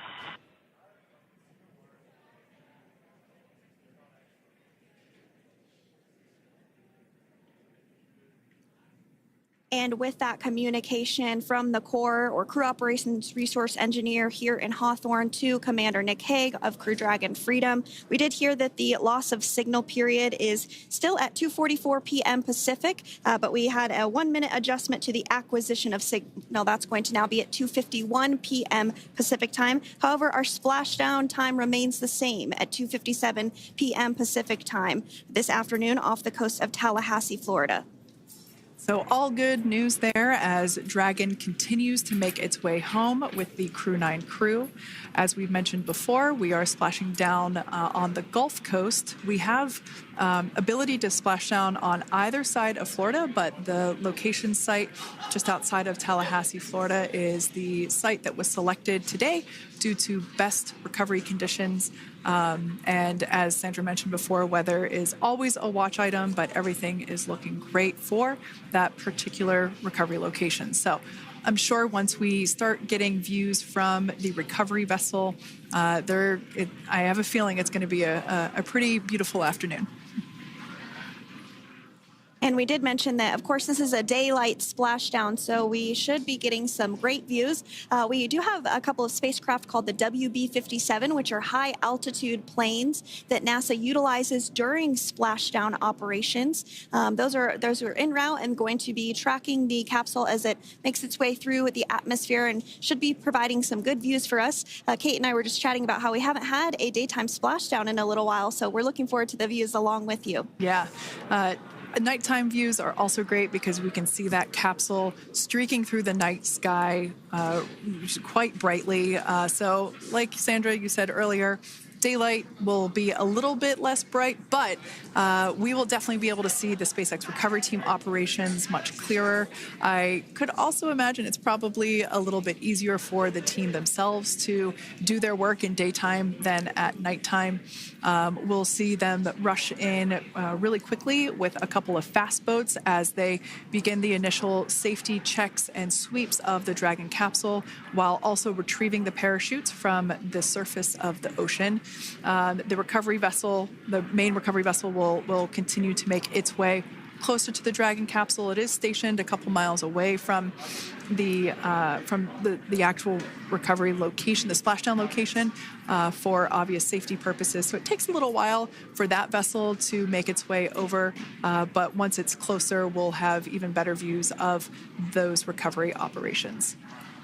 And with that communication from the Corps or Crew Operations Resource Engineer here in Hawthorne to Commander Nick Hague of Crew Dragon Freedom, we did hear that the loss of signal period is still at 2:44 p.m. Pacific, but we had a 1-minute adjustment to the acquisition of signal. That's going to now be at 2:51 p.m. Pacific time. However, our splashdown time remains the same at 2:57 p.m. Pacific time this afternoon off the coast of Tallahassee, Florida. So all good news there as Dragon continues to make its way home with the Crew 9 crew. As we've mentioned before, we are splashing down on the Gulf Coast. We have ability to splash down on either side of Florida, but the location site just outside of Tallahassee, Florida is the site that was selected today due to best recovery conditions. And as Sandra mentioned before, weather is always a watch item, but everything is looking great for that particular recovery location. So I'm sure once we start getting views from the recovery vessel, I have a feeling it's going to be a pretty beautiful afternoon. And we did mention that, of course, this is a daylight splashdown, so we should be getting some great views. We do have a couple of spacecraft called the WB-57, which are high-altitude planes that NASA utilizes during splashdown operations. Those are en route and going to be tracking the capsule as it makes its way through the atmosphere and should be providing some good views for us. Kate and I were just chatting about how we haven't had a daytime splashdown in a little while, so we're looking forward to the views along with you. Yeah. Nighttime views are also great because we can see that capsule streaking through the night sky quite brightly. So like Sandra, you said earlier, daylight will be a little bit less bright, but we will definitely be able to see the SpaceX recovery team operations much clearer. I could also imagine it's probably a little bit easier for the team themselves to do their work in daytime than at nighttime. We'll see them rush in really quickly with a couple of fast boats as they begin the initial safety checks and sweeps of the Dragon capsule, while also retrieving the parachutes from the surface of the ocean. The recovery vessel, the main recovery vessel, will continue to make its way closer to the Dragon capsule. It is stationed a couple miles away from the actual recovery location, the splashdown location, for obvious safety purposes. So it takes a little while for that vessel to make its way over, but once it's closer, we'll have even better views of those recovery operations.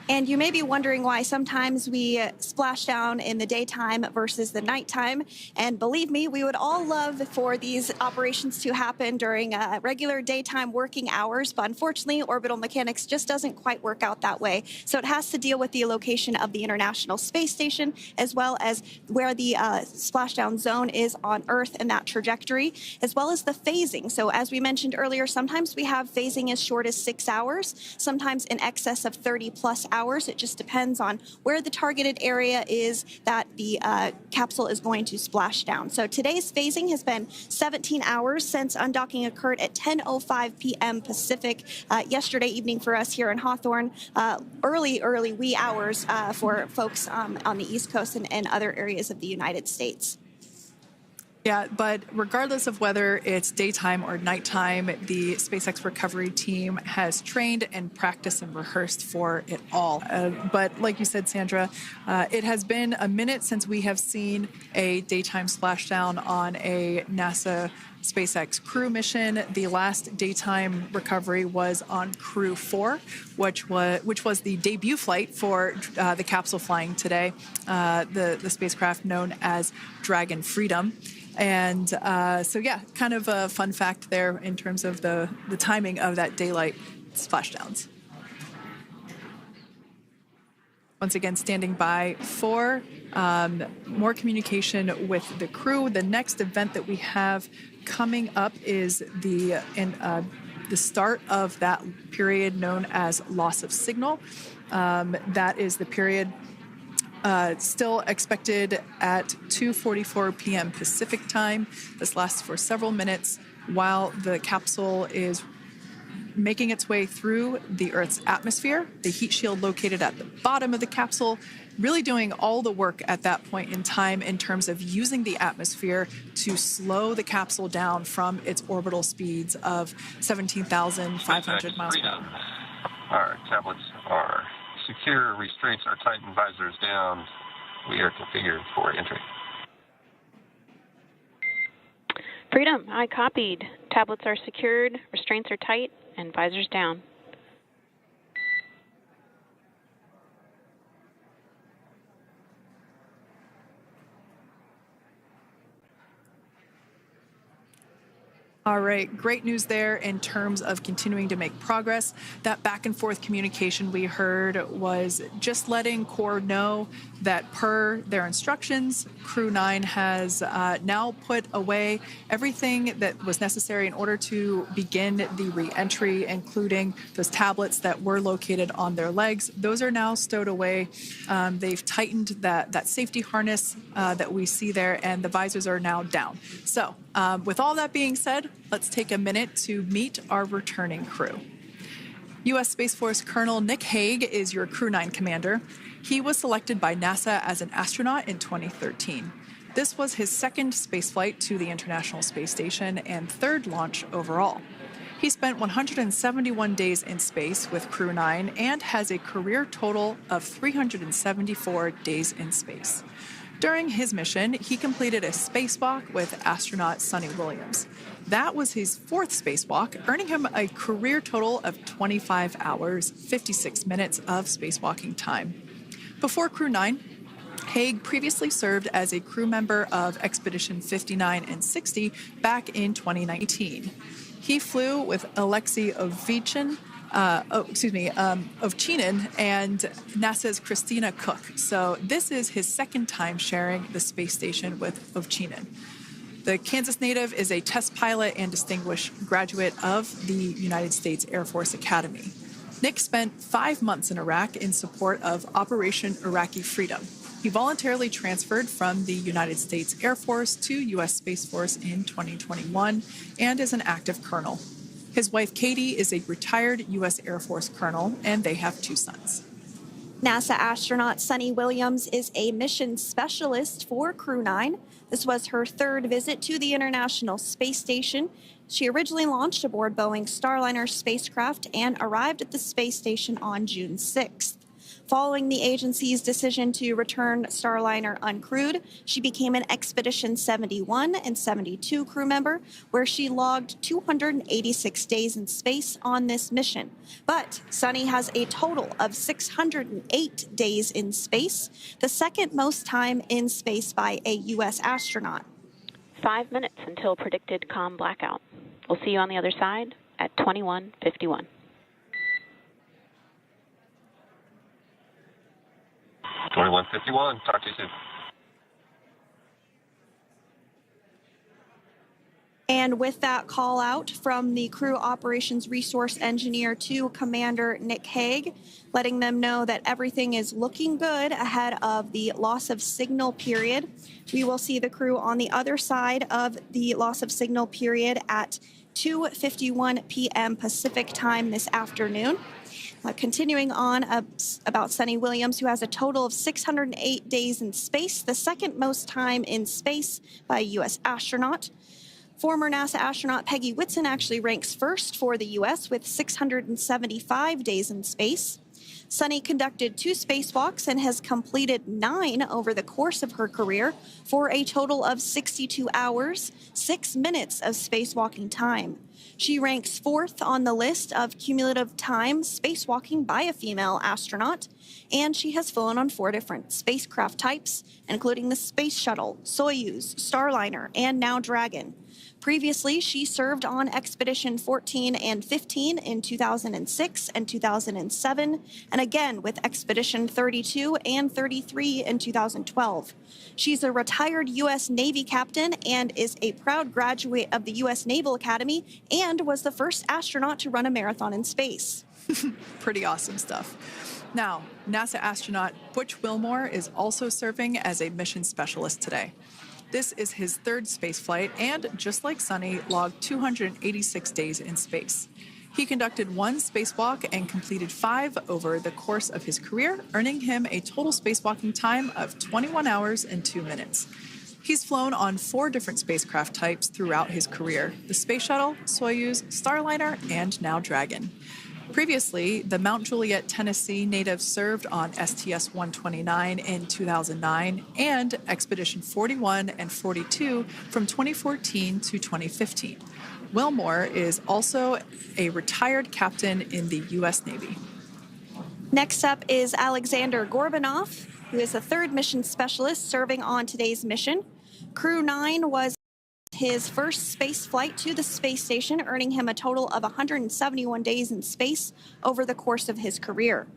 And you may be wondering why sometimes we splash down in the daytime versus the nighttime. And believe me, we would all love for these operations to happen during regular daytime working hours. But unfortunately, orbital mechanics just doesn't quite work out that way. So it has to deal with the location of the International Space Station, as well as where the splashdown zone is on Earth and that trajectory, as well as the phasing. So as we mentioned earlier, sometimes we have phasing as short as 6 hours, sometimes in excess of 30 plus hours. It just depends on where the targeted area is that the capsule is going to splash down. So today's phasing has been 17 hours since undocking occurred at 10:05 p.m. Pacific yesterday evening for us here in Hawthorne. Early wee hours for folks on the East Coast and other areas of the United States. Yeah, but regardless of whether it's daytime or nighttime, the SpaceX recovery team has trained and practiced and rehearsed for it all. But like you said, Sandra, it has been a minute since we have seen a daytime splashdown on a NASA SpaceX crew mission. The last daytime recovery was on Crew 4, which was the debut flight for the capsule flying today, the spacecraft known as Dragon Freedom. And so, yeah, kind of a fun fact there in terms of the timing of that daylight splashdowns. Once again, standing by for more communication with the crew. The next event that we have coming up is the start of that period known as loss of signal. That is the period still expected at 2:44 p.m. Pacific time. This lasts for several minutes while the capsule is making its way through the Earth's atmosphere. The heat shield located at the bottom of the capsule, really doing all the work at that point in time in terms of using the atmosphere to slow the capsule down from its orbital speeds of 17,500 miles per hour. Our tablets are secure, restraints are tightened, visors down. We are configured for entry. Freedom, I copied. Tablets are secured, restraints are tight, and visors down. All right, great news there in terms of continuing to make progress. That back and forth communication we heard was just letting Core know that per their instructions, Crew 9 has now put away everything that was necessary in order to begin the re-entry, including those tablets that were located on their legs. Those are now stowed away. They've tightened that safety harness that we see there, and the visors are now down. So with all that being said, let's take a minute to meet our returning crew. U.S. Space Force Colonel Nick Hague is your Crew 9 commander. He was selected by NASA as an astronaut in 2013. This was his second spaceflight to the International Space Station and third launch overall. He spent 171 days in space with Crew 9 and has a career total of 374 days in space. During his mission, he completed a spacewalk with astronaut Sunny Williams. That was his fourth spacewalk, earning him a career total of 25 hours, 56 minutes of spacewalking time. Before Crew 9, Hague previously served as a crew member of Expedition 59 and 60 back in 2019. He flew with Alexei Ovchinin and NASA's Christina Koch. So this is his second time sharing the space station with Ovchinin. The Kansas native is a test pilot and distinguished graduate of the United States Air Force Academy. Nick spent 5 months in Iraq in support of Operation Iraqi Freedom. He voluntarily transferred from the United States Air Force to U.S. Space Force in 2021 and is an active colonel. His wife, Katie, is a retired U.S. Air Force colonel, and they have 2 sons. NASA astronaut Sunny Williams is a mission specialist for Crew 9. This was her third visit to the International Space Station. She originally launched aboard Boeing Starliner spacecraft and arrived at the space station on June 6th. Following the agency's decision to return Starliner uncrewed, she became an Expedition 71 and 72 crew member, where she logged 286 days in space on this mission. But Sunny has a total of 608 days in space, the second most time in space by a U.S. astronaut. 5 minutes until predicted comm blackout. We'll see you on the other side at 21:51. Talk to you soon. And with that call out from the crew operations resource engineer to Commander Nick Hague, letting them know that everything is looking good ahead of the loss of signal period. We will see the crew on the other side of the loss of signal period at 2:51 p.m. Pacific time this afternoon. Continuing on about Sunny Williams, who has a total of 608 days in space, the second most time in space by a U.S. astronaut. Former NASA astronaut Peggy Whitson actually ranks first for the U.S. with 675 days in space. Sunny conducted 2 spacewalks and has completed 9 over the course of her career for a total of 62 hours, 6 minutes of spacewalking time. She ranks 4th on the list of cumulative time spacewalking by a female astronaut, and she has flown on 4 different spacecraft types, including the Space Shuttle, Soyuz, Starliner, and now Dragon. Previously, she served on Expedition 14 and 15 in 2006 and 2007, and again with Expedition 32 and 33 in 2012. She's a retired U.S. Navy captain and is a proud graduate of the U.S. Naval Academy and was the first astronaut to run a marathon in space. Pretty awesome stuff. Now, NASA astronaut Butch Wilmore is also serving as a mission specialist today. This is his 3rd spaceflight and, just like Sunny, logged 286 days in space. He conducted 1 spacewalk and completed 5 over the course of his career, earning him a total spacewalking time of 21 hours and 2 minutes. He's flown on 4 different spacecraft types throughout his career: the Space Shuttle, Soyuz, Starliner, and now Dragon. Previously, the Mount Juliet, Tennessee native served on STS-129 in 2009 and Expedition 41 and 42 from 2014 to 2015. Wilmore is also a retired captain in the U.S. Navy. Next up is Alexander Gorbunov, who is the 3rd mission specialist serving on today's mission. Crew 9 was his first space flight to the space station, earning him a total of 171 days in space over the course of his career.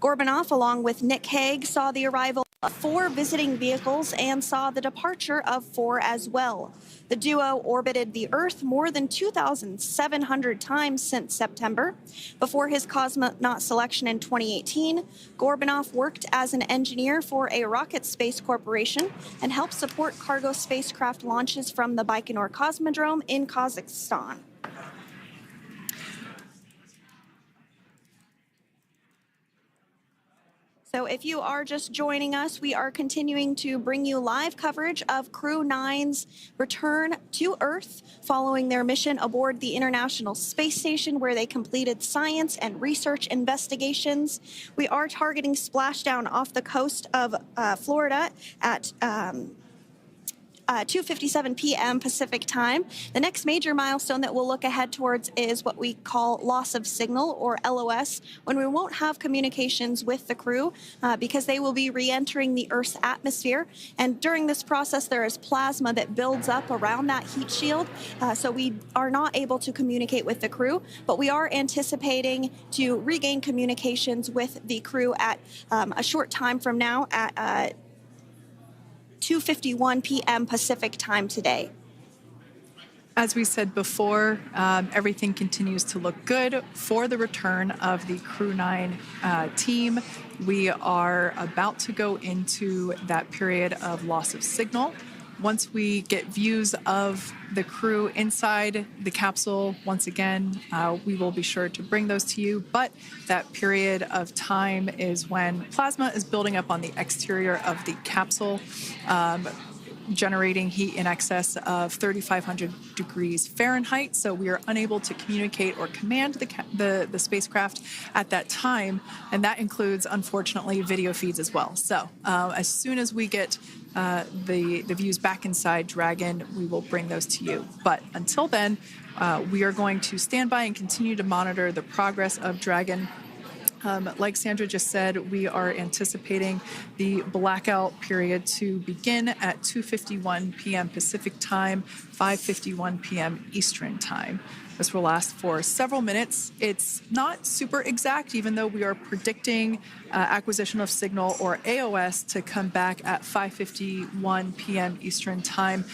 Gorbunov, along with Nick Hague, saw the arrival of 4 visiting vehicles and saw the departure of 4 as well. The duo orbited the Earth more than 2,700 times since September. Before his cosmonaut selection in 2018, Gorbunov worked as an engineer for a rocket space corporation and helped support cargo spacecraft launches from the Baikonur Cosmodrome in Kazakhstan. So if you are just joining us, we are continuing to bring you live coverage of Crew 9's return to Earth following their mission aboard the International Space Station, where they completed science and research investigations. We are targeting splashdown off the coast of Florida at 2:57 p.m. Pacific time. The next major milestone that we'll look ahead towards is what we call loss of signal, or LOS, when we won't have communications with the crew because they will be re-entering the Earth's atmosphere. And during this process, there is plasma that builds up around that heat shield, so we are not able to communicate with the crew, but we are anticipating to regain communications with the crew at a short time from now at 2:51 p.m. Pacific time today. As we said before, everything continues to look good for the return of the Crew 9 team. We are about to go into that period of loss of signal. Once we get views of the crew inside the capsule, once again, we will be sure to bring those to you. But that period of time is when plasma is building up on the exterior of the capsule. generating heat in excess of 3,500 degrees Fahrenheit. So we are unable to communicate or command the spacecraft at that time. And that includes, unfortunately, video feeds as well. So as soon as we get the views back inside Dragon, we will bring those to you. But until then, we are going to stand by and continue to monitor the progress of Dragon. Like Sandra just said, we are anticipating the blackout period to begin at 2:51 p.m. Pacific time, 5:51 p.m. Eastern time. This will last for several minutes. It's not super exact, even though we are predicting acquisition of signal, or AOS, to come back at 5:51 p.m. Eastern time.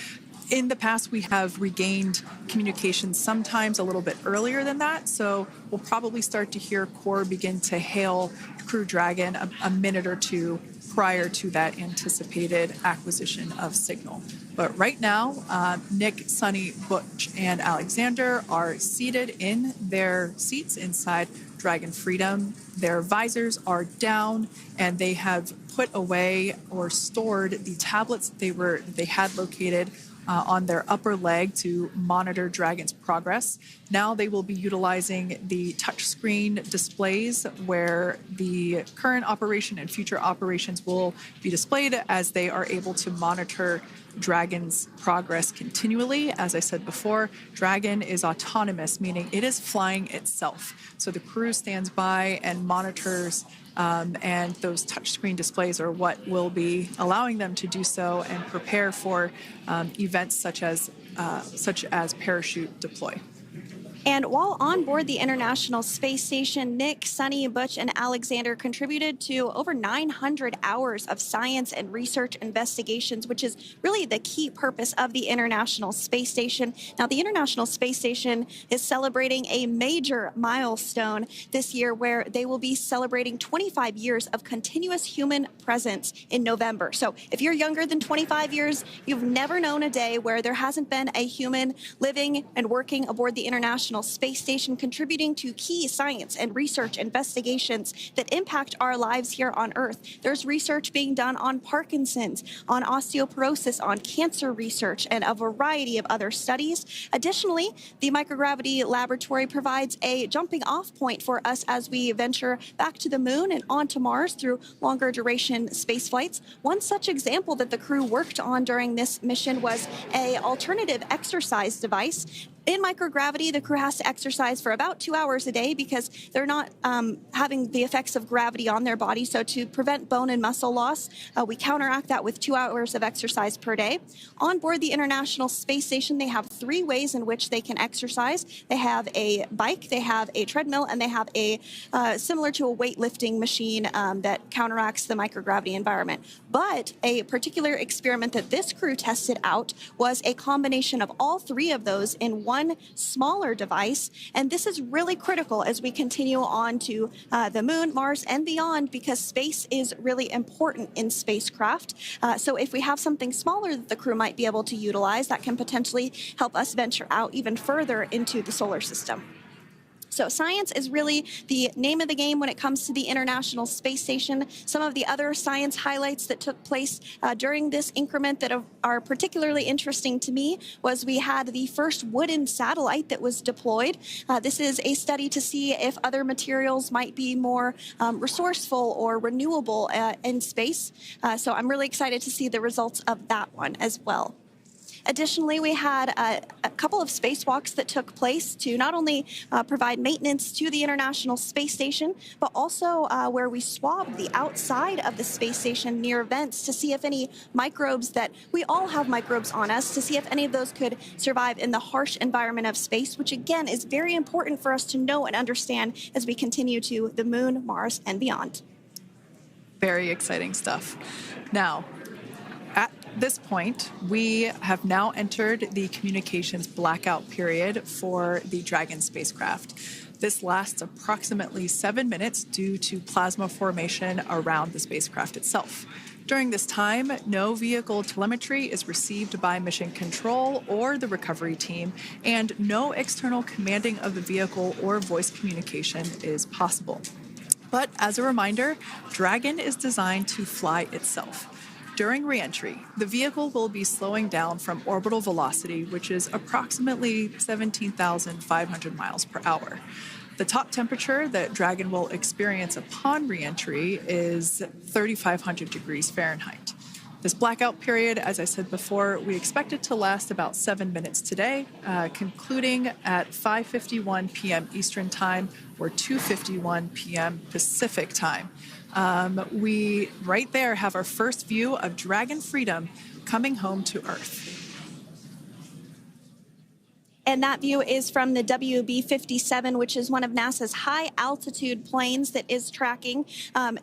In the past, we have regained communication sometimes a little bit earlier than that, so we'll probably start to hear Core begin to hail Crew Dragon a minute or two prior to that anticipated acquisition of signal. But right now, Nick, Sunny, Butch, and Alexander are seated in their seats inside Dragon Freedom. Their visors are down, and they have put away or stored the tablets they had located on their upper leg to monitor Dragon's progress. Now they will be utilizing the touchscreen displays where the current operation and future operations will be displayed as they are able to monitor Dragon's progress continually. As I said before, Dragon is autonomous, meaning it is flying itself. So the crew stands by and monitors, and those touchscreen displays are what will be allowing them to do so and prepare for events such as parachute deploy. And while on board the International Space Station, Nick, Sunny, Butch, and Alexander contributed to over 900 hours of science and research investigations, which is really the key purpose of the International Space Station. Now, the International Space Station is celebrating a major milestone this year, where they will be celebrating 25 years of continuous human presence in November. So if you're younger than 25 years, you've never known a day where there hasn't been a human living and working aboard the International Space Station, contributing to key science and research investigations that impact our lives here on Earth. There's research being done on Parkinson's, on osteoporosis, on cancer research, and a variety of other studies. Additionally, the microgravity laboratory provides a jumping off point for us as we venture back to the moon and onto Mars through longer duration space flights. One such example that the crew worked on during this mission was an alternative exercise device. In microgravity, the crew has to exercise for about 2 hours a day because they're not having the effects of gravity on their body. So to prevent bone and muscle loss, we counteract that with 2 hours of exercise per day. On board the International Space Station, they have 3 ways in which they can exercise. They have a bike, they have a treadmill, and they have a similar to a weightlifting machine that counteracts the microgravity environment. But a particular experiment that this crew tested out was a combination of all 3 of those in one smaller device. And this is really critical as we continue on to the moon, Mars, and beyond, because space is really important in spacecraft. So if we have something smaller that the crew might be able to utilize, that can potentially help us venture out even further into the solar system. So science is really the name of the game when it comes to the International Space Station. Some of the other science highlights that took place during this increment that are particularly interesting to me was we had the first wooden satellite that was deployed. This is a study to see if other materials might be more resourceful or renewable in space. So I'm really excited to see the results of that one as well. Additionally, we had a couple of spacewalks that took place to not only provide maintenance to the International Space Station, but also where we swabbed the outside of the space station near vents to see if any microbes that we all have microbes on us, to see if any of those could survive in the harsh environment of space, which again is very important for us to know and understand as we continue to the moon, Mars, and beyond. Very exciting stuff. Now, at this point, we have now entered the communications blackout period for the Dragon spacecraft. This lasts approximately 7 minutes due to plasma formation around the spacecraft itself. During this time, no vehicle telemetry is received by mission control or the recovery team, and no external commanding of the vehicle or voice communication is possible. But as a reminder, Dragon is designed to fly itself. During reentry, the vehicle will be slowing down from orbital velocity, which is approximately 17,500 miles per hour. The top temperature that Dragon will experience upon reentry is 3,500 degrees Fahrenheit. This blackout period, as I said before, we expect it to last about 7 minutes today, concluding at 5:51 p.m. Eastern Time or 2:51 p.m. Pacific Time. We, right there, have our first view of Dragon Freedom coming home to Earth. And that view is from the WB-57, which is one of NASA's high-altitude planes that is tracking.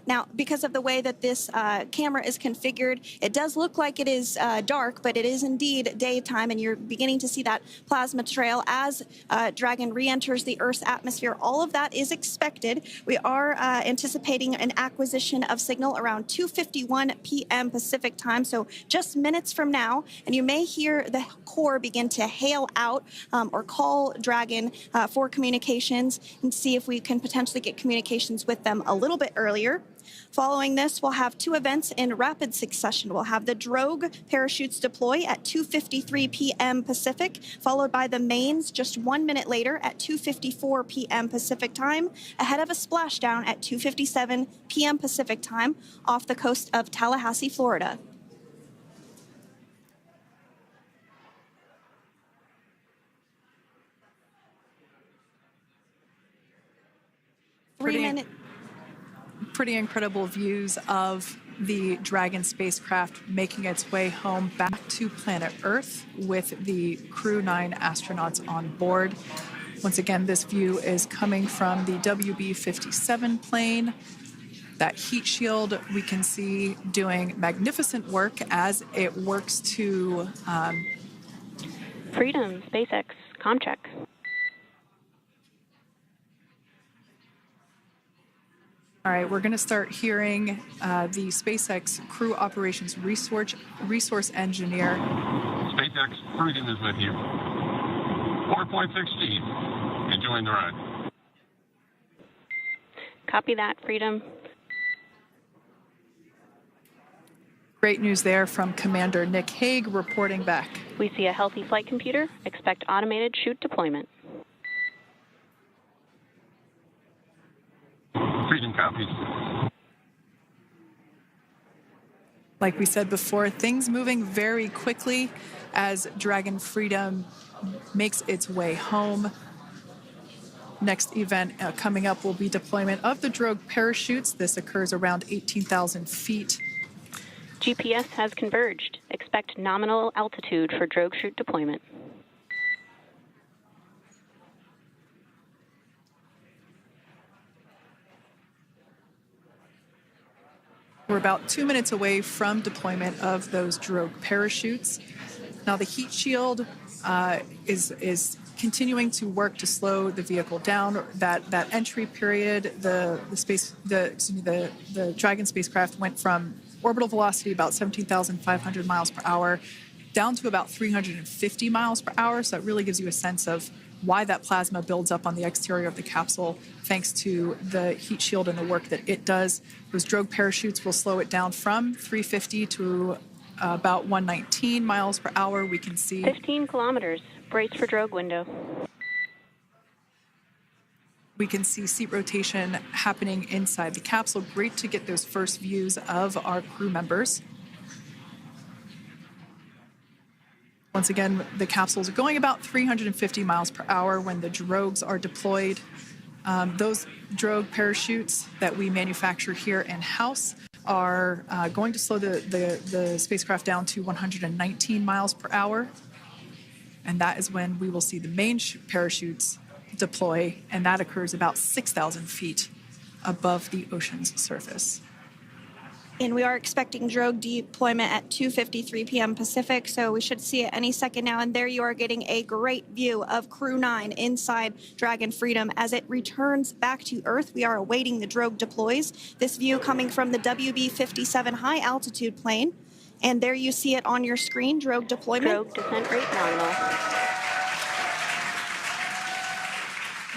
Now, because of the way that this camera is configured, it does look like it is dark, but it is indeed daytime, and you're beginning to see that plasma trail as Dragon re-enters the Earth's atmosphere. All of that is expected. We are anticipating an acquisition of signal around 2:51 p.m. Pacific Time, so just minutes from now, and you may hear the core begin to hail out or call Dragon for communications and see if we can potentially get communications with them a little bit earlier. Following this, we'll have two events in rapid succession. We'll have the drogue parachutes deploy at 2:53 p.m. Pacific, followed by the mains just 1 minute later at 2:54 p.m. Pacific Time, ahead of a splashdown at 2:57 p.m. Pacific Time off the coast of Tallahassee, Florida. Pretty incredible views of the Dragon spacecraft making its way home back to planet Earth with the Crew 9 astronauts on board. Once again, this view is coming from the WB-57 plane. That heat shield we can see doing magnificent work as it works to... Freedom, SpaceX, comm check. All right, we're going to start hearing the SpaceX crew operations resource engineer. SpaceX Freedom is with you. 4.6 feet. Enjoying the ride. Copy that, Freedom. Great news there from Commander Nick Hague reporting back. We see a healthy flight computer. Expect automated chute deployment. Freedom copies. Like we said before, things moving very quickly as Dragon Freedom makes its way home. Next event coming up will be deployment of the drogue parachutes. This occurs around 18,000 feet. GPS has converged. Expect nominal altitude for drogue chute deployment. We're about 2 minutes away from deployment of those drogue parachutes. Now the heat shield is continuing to work to slow the vehicle down. That entry period, the Dragon spacecraft went from orbital velocity about 17,500 miles per hour down to about 350 miles per hour. So that really gives you a sense of why that plasma builds up on the exterior of the capsule, thanks to the heat shield and the work that it does. Those drogue parachutes will slow it down from 350 to about 119 miles per hour. We can see 15 kilometers. Brace for drogue window. We can see seat rotation happening inside the capsule. Great to get those first views of our crew members. Once again, the capsules are going about 350 miles per hour when the drogues are deployed. Those drogue parachutes that we manufacture here in-house are going to slow the spacecraft down to 119 miles per hour. And that is when we will see the main parachutes deploy, and that occurs about 6,000 feet above the ocean's surface. And we are expecting drogue deployment at 2:53 p.m. Pacific, so we should see it any second now. And there you are getting a great view of Crew 9 inside Dragon Freedom as it returns back to Earth. We are awaiting the drogue deploys. This view coming from the WB-57 high-altitude plane. And there you see it on your screen, drogue deployment. Drogue descent rate nominal.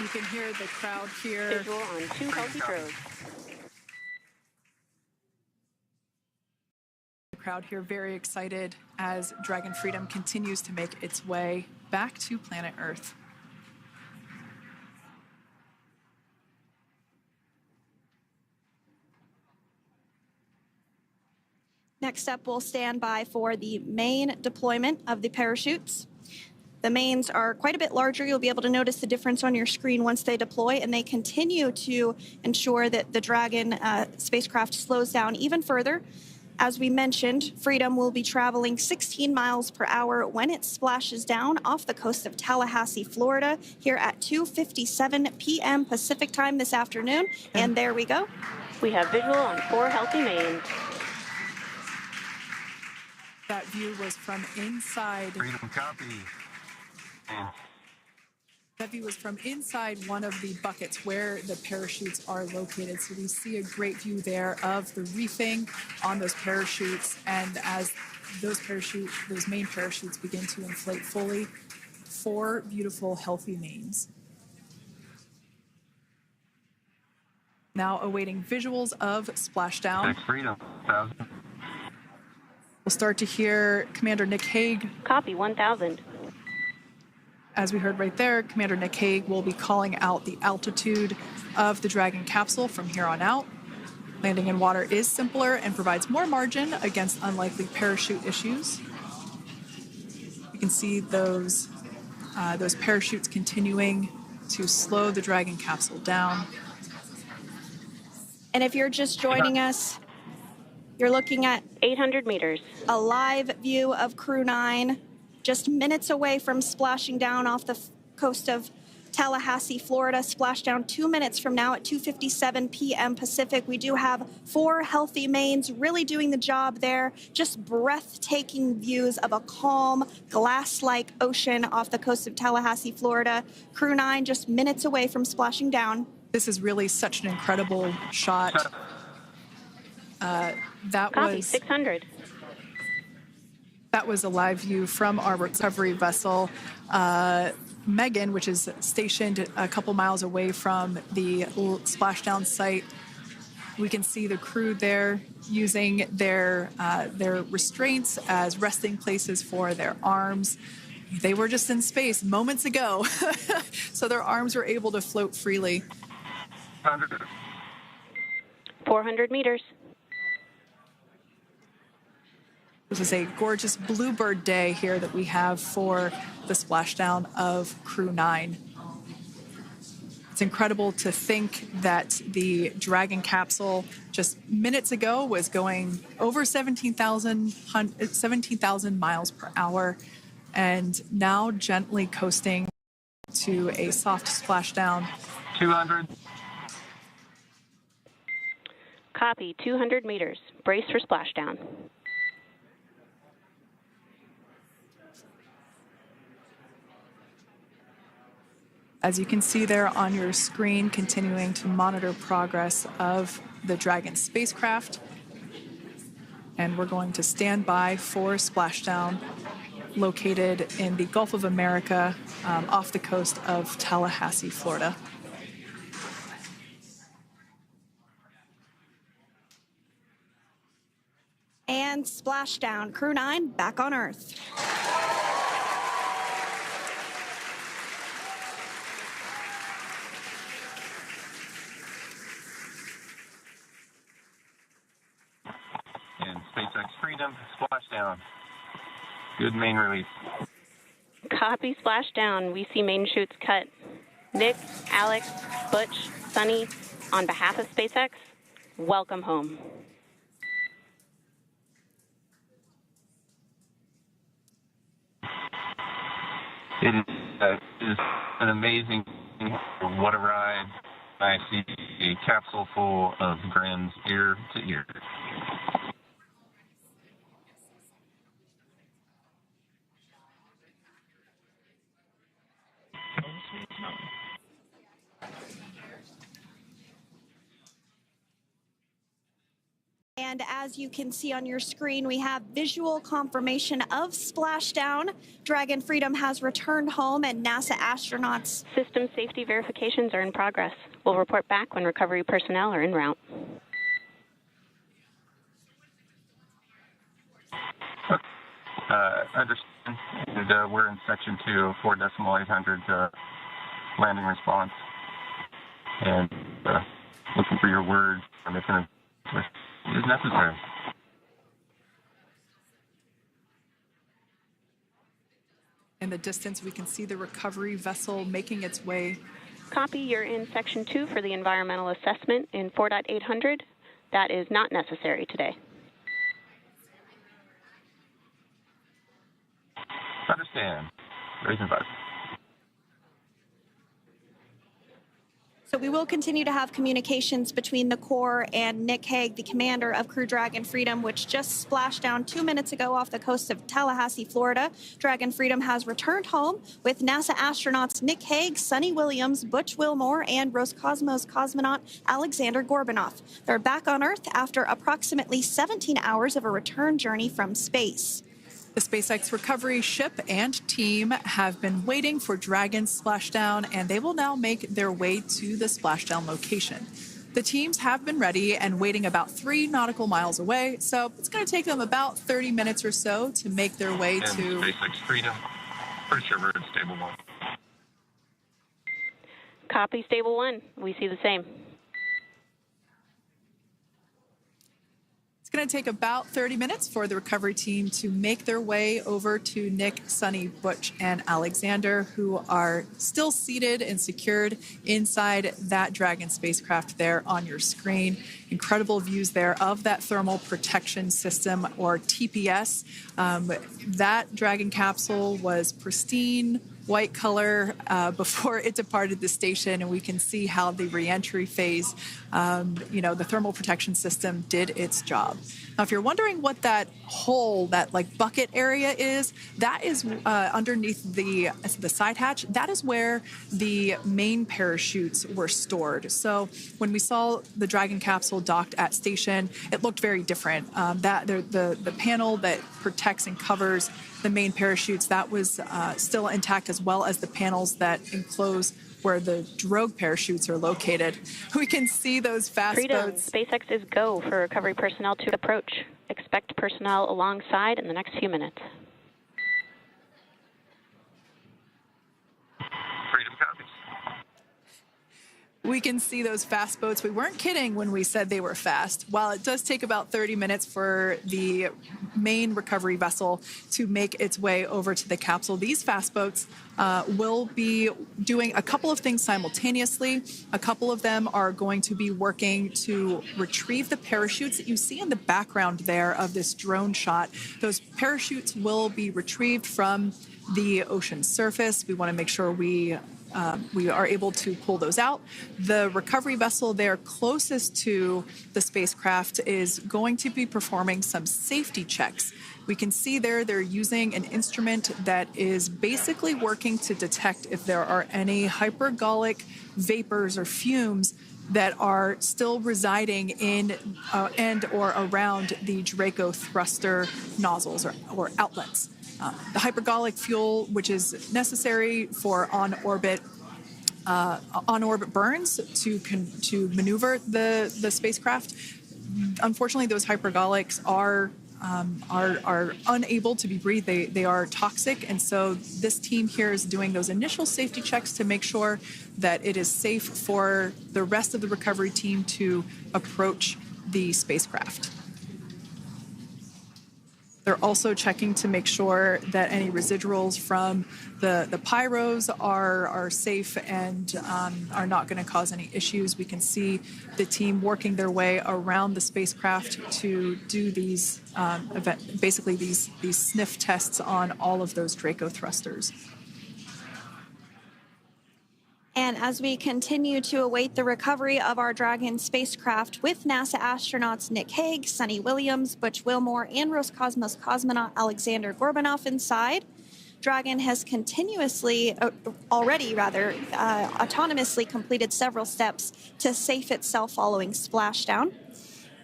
You can hear the crowd here. Visual on 2 healthy drogues. crowd here very excited as Dragon Freedom continues to make its way back to planet Earth. Next up, we'll stand by for the main deployment of the parachutes. The mains are quite a bit larger. You'll be able to notice the difference on your screen once they deploy, and they continue to ensure that the Dragon spacecraft slows down even further. As we mentioned, Freedom will be traveling 16 miles per hour when it splashes down off the coast of Tallahassee, Florida, here at 2:57 p.m. Pacific time this afternoon. And there we go. We have visual on 4 healthy mains. That view was from inside. Freedom copy. And That view was from inside one of the buckets where the parachutes are located. So we see a great view there of the reefing on those parachutes. And as those main parachutes begin to inflate fully, 4 beautiful, healthy mains. Now awaiting visuals of Splashdown. Freedom 1000. We'll start to hear Commander Nick Hague. Copy, 1000. As we heard right there, Commander Nick Hague will be calling out the altitude of the Dragon capsule from here on out. Landing in water is simpler and provides more margin against unlikely parachute issues. You can see those parachutes continuing to slow the Dragon capsule down. And if you're just joining us, you're looking at 800 meters. a live view of Crew 9, just minutes away from splashing down off the coast of Tallahassee, Florida. Splashdown 2 minutes from now at 2:57 p.m. Pacific. We do have 4 healthy mains really doing the job there. Just breathtaking views of a calm, glass-like ocean off the coast of Tallahassee, Florida. Crew 9 just minutes away from splashing down. This is really such an incredible shot. Copy, 600. That was a live view from our recovery vessel, Megan, which is stationed a couple miles away from the splashdown site. We can see the crew there using their restraints as resting places for their arms. They were just in space moments ago, so their arms were able to float freely. 400 meters. This is a gorgeous bluebird day here that we have for the splashdown of Crew 9. It's incredible to think that the Dragon capsule just minutes ago was going over 17,000 miles per hour, and now gently coasting to a soft splashdown. 200. Copy, 200 meters. Brace for splashdown. As you can see there on your screen, continuing to monitor progress of the Dragon spacecraft. And we're going to stand by for splashdown, located in the Gulf of America, off the coast of Tallahassee, Florida. And splashdown. Crew 9 back on Earth. And SpaceX Freedom, splashdown. Good main release. Copy, splashdown. We see main chutes cut. Nick, Alex, Butch, Sunny, on behalf of SpaceX, welcome home. It is an amazing, what a ride. I see a capsule full of grins ear to ear. And as you can see on your screen, we have visual confirmation of splashdown. Dragon Freedom has returned home, and NASA astronauts. System safety verifications are in progress. We'll report back when recovery personnel are en route. Understand. And we're in section 2, 4.800 landing response. And looking for your word on if it is necessary. In the distance, we can see the recovery vessel making its way. Copy, you're in section 2 for the environmental assessment in 4.800. That is not necessary today. Understand. Raising 5. So we will continue to have communications between the Corps and Nick Hague, the commander of Crew Dragon Freedom, which just splashed down 2 minutes ago off the coast of Tallahassee, Florida. Dragon Freedom has returned home with NASA astronauts Nick Hague, Sunny Williams, Butch Wilmore, and Roscosmos cosmonaut Alexander Gorbanov. They're back on Earth after approximately 17 hours of a return journey from space. The SpaceX recovery ship and team have been waiting for Dragon's splashdown, and they will now make their way to the splashdown location. The teams have been ready and waiting about 3 nautical miles away, so it's going to take them about 30 minutes or so to make their way and to SpaceX Freedom. Pretty sure we're in stable 1. Copy, stable 1. We see the same. It's going to take about 30 minutes for the recovery team to make their way over to Nick, Sunny, Butch, and Alexander, who are still seated and secured inside that Dragon spacecraft there on your screen. Incredible views there of that thermal protection system, or TPS. That Dragon capsule was pristine, white color before it departed the station, and we can see how the reentry phase, the thermal protection system did its job. Now, if you're wondering what that hole, that like bucket area is, that is underneath the side hatch. That is where the main parachutes were stored. So when we saw the Dragon capsule docked at station, it looked very different. The panel that protects and covers the main parachutes, that was still intact, as well as the panels that enclose where the drogue parachutes are located. We can see those fast Freedom. boats. SpaceX is go for recovery personnel to approach. Expect personnel alongside in the next few minutes. Freedom copies. We can see those fast boats. We weren't kidding when we said they were fast. While it does take about 30 minutes for the main recovery vessel to make its way over to the capsule, these fast boats will be doing a couple of things simultaneously. A couple of them are going to be working to retrieve the parachutes that you see in the background there of this drone shot. Those parachutes will be retrieved from the ocean surface. We want to make sure we are able to pull those out. The recovery vessel there closest to the spacecraft is going to be performing some safety checks. We can see there they're using an instrument that is basically working to detect if there are any hypergolic vapors or fumes that are still residing in and or around the Draco thruster nozzles or outlets. The hypergolic fuel, which is necessary for on-orbit burns to maneuver the spacecraft. Unfortunately, those hypergolics are unable to be breathed. They are toxic, and so this team here is doing those initial safety checks to make sure that it is safe for the rest of the recovery team to approach the spacecraft. They're also checking to make sure that any residuals from the pyros are safe and are not going to cause any issues. We can see the team working their way around the spacecraft to do these these sniff tests on all of those Draco thrusters. And as we continue to await the recovery of our Dragon spacecraft with NASA astronauts Nick Hague, Sunny Williams, Butch Wilmore, and Roscosmos cosmonaut Alexander Gorbanov inside, Dragon has autonomously completed several steps to safe itself following splashdown.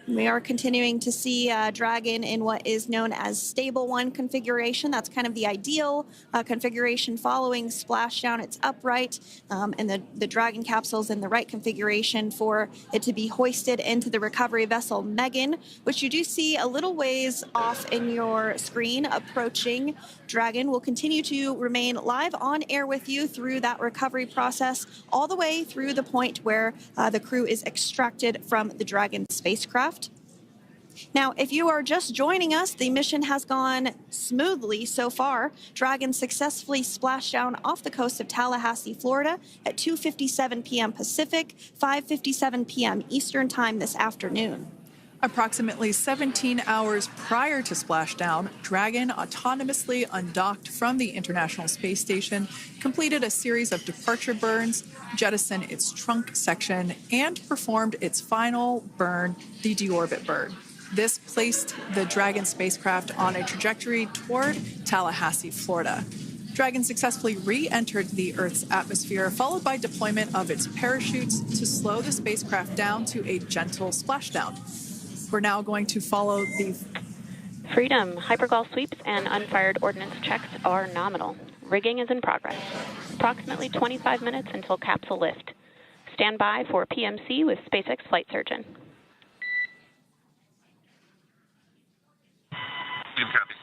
We are continuing to see Dragon in what is known as Stable 1 configuration. That's kind of the ideal configuration following splashdown. It's upright, and the Dragon capsule is in the right configuration for it to be hoisted into the recovery vessel Megan, which you do see a little ways off in your screen approaching. Dragon will continue to remain live on air with you through that recovery process, all the way through the point where the crew is extracted from the Dragon spacecraft. Now, if you are just joining us, the mission has gone smoothly so far. Dragon successfully splashed down off the coast of Tallahassee, Florida at 2:57 p.m. Pacific, 5:57 p.m. Eastern Time this afternoon. Approximately 17 hours prior to splashdown, Dragon autonomously undocked from the International Space Station, completed a series of departure burns, jettisoned its trunk section, and performed its final burn, the deorbit burn. This placed the Dragon spacecraft on a trajectory toward Tallahassee, Florida. Dragon successfully re-entered the Earth's atmosphere, followed by deployment of its parachutes to slow the spacecraft down to a gentle splashdown. We're now going to follow the Freedom. Hypergol sweeps and unfired ordnance checks are nominal. Rigging is in progress. Approximately 25 minutes until capsule lift. Stand by for PMC with SpaceX flight surgeon. Copy.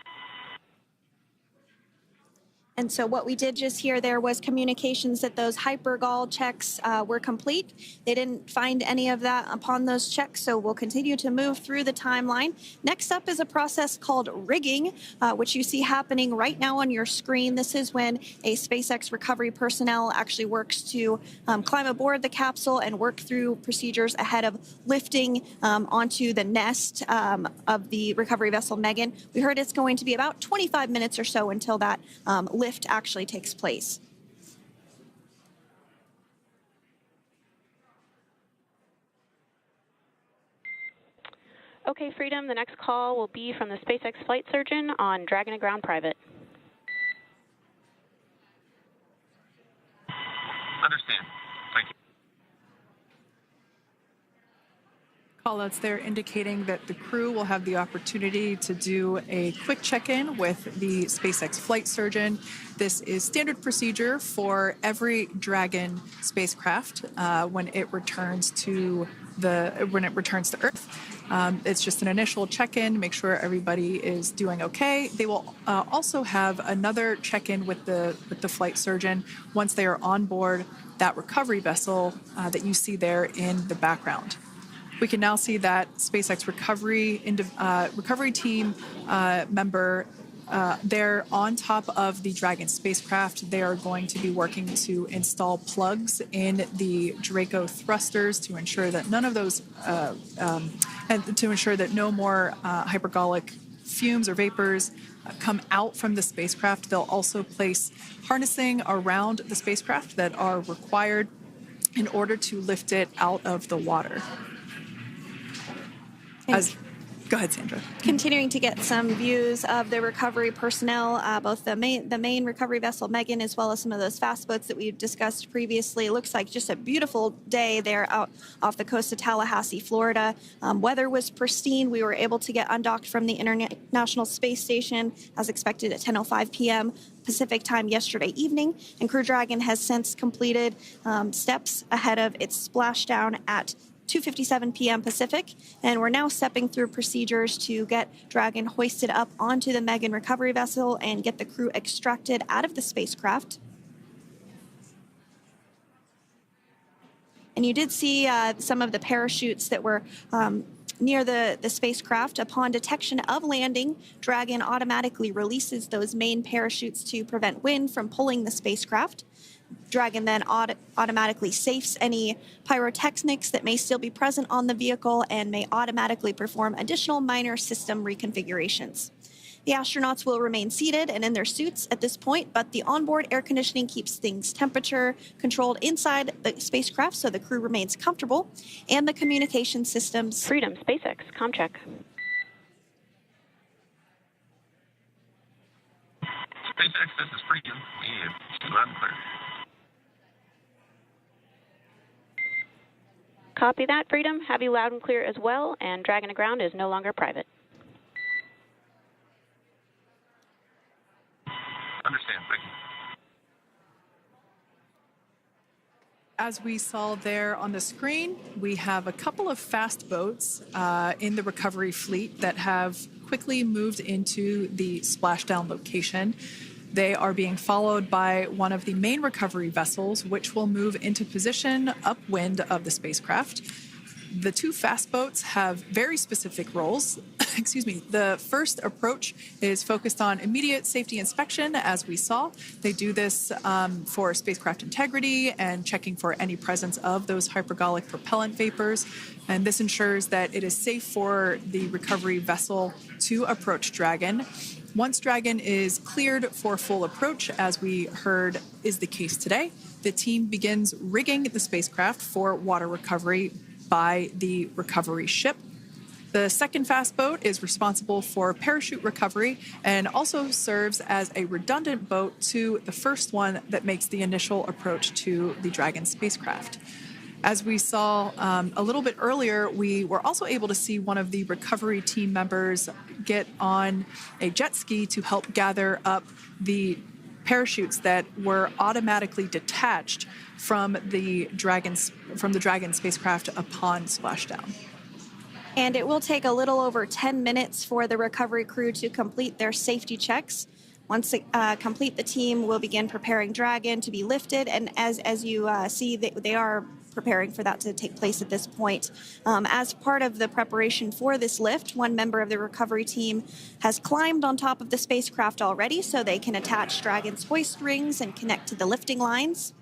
And so what we did just hear there was communications that those hypergol checks were complete. They didn't find any of that upon those checks, so we'll continue to move through the timeline. Next up is a process called rigging, which you see happening right now on your screen. This is when a SpaceX recovery personnel actually works to climb aboard the capsule and work through procedures ahead of lifting onto the nest of the recovery vessel Megan. We heard it's going to be about 25 minutes or so until that lift actually takes place. Okay, Freedom, the next call will be from the SpaceX flight surgeon on Dragon to Ground Private. Understand. Thank you. callouts there indicating that the crew will have the opportunity to do a quick check-in with the SpaceX flight surgeon. This is standard procedure for every Dragon spacecraft when it returns to Earth. It's just an initial check-in, make sure everybody is doing okay. They will also have another check-in with the flight surgeon once they are on board that recovery vessel that you see there in the background. We can now see that SpaceX recovery team member they're on top of the Dragon spacecraft. They are going to be working to install plugs in the Draco thrusters to ensure that none of those, and to ensure that no more hypergolic fumes or vapors come out from the spacecraft. They'll also place harnessing around the spacecraft that are required in order to lift it out of the water. Go ahead, Sandra. Continuing to get some views of the recovery personnel, both the main recovery vessel Megan, as well as some of those fast boats that we've discussed previously. It looks like just a beautiful day there out off the coast of Tallahassee, Florida. Weather was pristine. We were able to get undocked from the International Space Station as expected at 10:05 p.m. Pacific time yesterday evening, and Crew Dragon has since completed steps ahead of its splashdown at 2:57 p.m. Pacific, and we're now stepping through procedures to get Dragon hoisted up onto the Megan recovery vessel and get the crew extracted out of the spacecraft. And you did see some of the parachutes that were near the spacecraft. Upon detection of landing, Dragon automatically releases those main parachutes to prevent wind from pulling the spacecraft. Dragon then automatically safes any pyrotechnics that may still be present on the vehicle and may automatically perform additional minor system reconfigurations. The astronauts will remain seated and in their suits at this point, but the onboard air conditioning keeps things temperature controlled inside the spacecraft so the crew remains comfortable, and the communication systems... Freedom, SpaceX, ComCheck. SpaceX, this is Freedom. We have loud and clear. Copy that, Freedom. Have you loud and clear as well, and Dragon to ground is no longer private. Understand. Thank you. As we saw there on the screen, we have a couple of fast boats in the recovery fleet that have quickly moved into the splashdown location. They are being followed by one of the main recovery vessels, which will move into position upwind of the spacecraft. The two fast boats have very specific roles. Excuse me. The first approach is focused on immediate safety inspection, as we saw. They do this for spacecraft integrity and checking for any presence of those hypergolic propellant vapors. And this ensures that it is safe for the recovery vessel to approach Dragon. Once Dragon is cleared for full approach, as we heard is the case today, the team begins rigging the spacecraft for water recovery by the recovery ship. The second fast boat is responsible for parachute recovery and also serves as a redundant boat to the first one that makes the initial approach to the Dragon spacecraft. As we saw a little bit earlier, we were also able to see one of the recovery team members get on a jet ski to help gather up the parachutes that were automatically detached from the Dragon spacecraft upon splashdown. And it will take a little over 10 minutes for the recovery crew to complete their safety checks. Once complete, the team will begin preparing Dragon to be lifted. And as you see, they are preparing for that to take place at this point. As part of the preparation for this lift, one member of the recovery team has climbed on top of the spacecraft already so they can attach Dragon's hoist rings and connect to the lifting lines.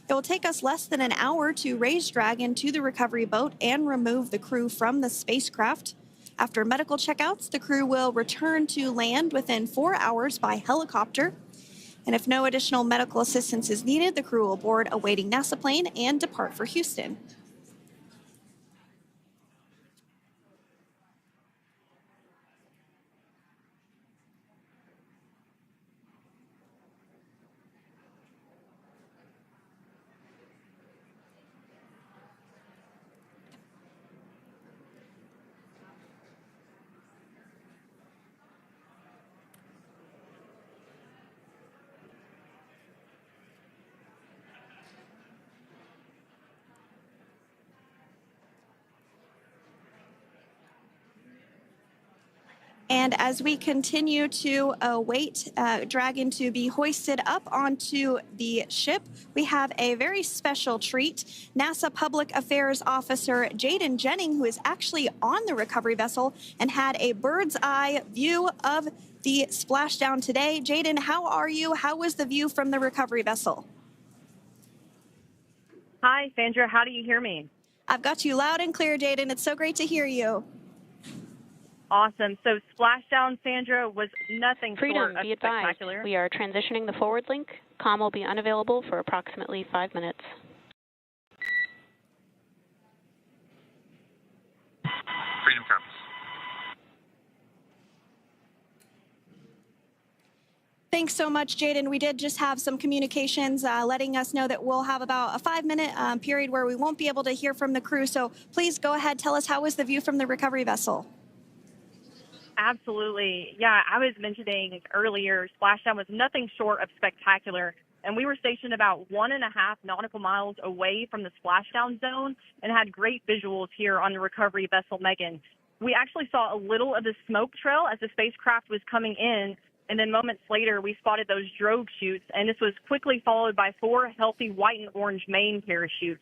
It will take us less than an hour to raise Dragon to the recovery boat and remove the crew from the spacecraft. After medical checkouts, the crew will return to land within 4 hours by helicopter. And if no additional medical assistance is needed, the crew will board a waiting NASA plane and depart for Houston. And as we continue to await Dragon to be hoisted up onto the ship, we have a very special treat. NASA Public Affairs Officer Jaden Jennings, who is actually on the recovery vessel and had a bird's eye view of the splashdown today. Jaden, how are you? How was the view from the recovery vessel? Hi, Sandra. How do you hear me? I've got you loud and clear, Jaden. It's so great to hear you. Awesome. So Splashdown, Sandra, was nothing Freedom, short of be advised. spectacular. We are transitioning the forward link. Comm will be unavailable for approximately 5 minutes. Freedom comes. Thanks so much, Jaden. We did just have some communications letting us know that we'll have about a 5-minute period where we won't be able to hear from the crew. So please go ahead, tell us, how was the view from the recovery vessel? Absolutely. Yeah, I was mentioning earlier, Splashdown was nothing short of spectacular. And we were stationed about 1.5 nautical miles away from the splashdown zone and had great visuals here on the recovery vessel Megan. We actually saw a little of the smoke trail as the spacecraft was coming in, and then moments later we spotted those drogue chutes, and this was quickly followed by 4 healthy white and orange main parachutes.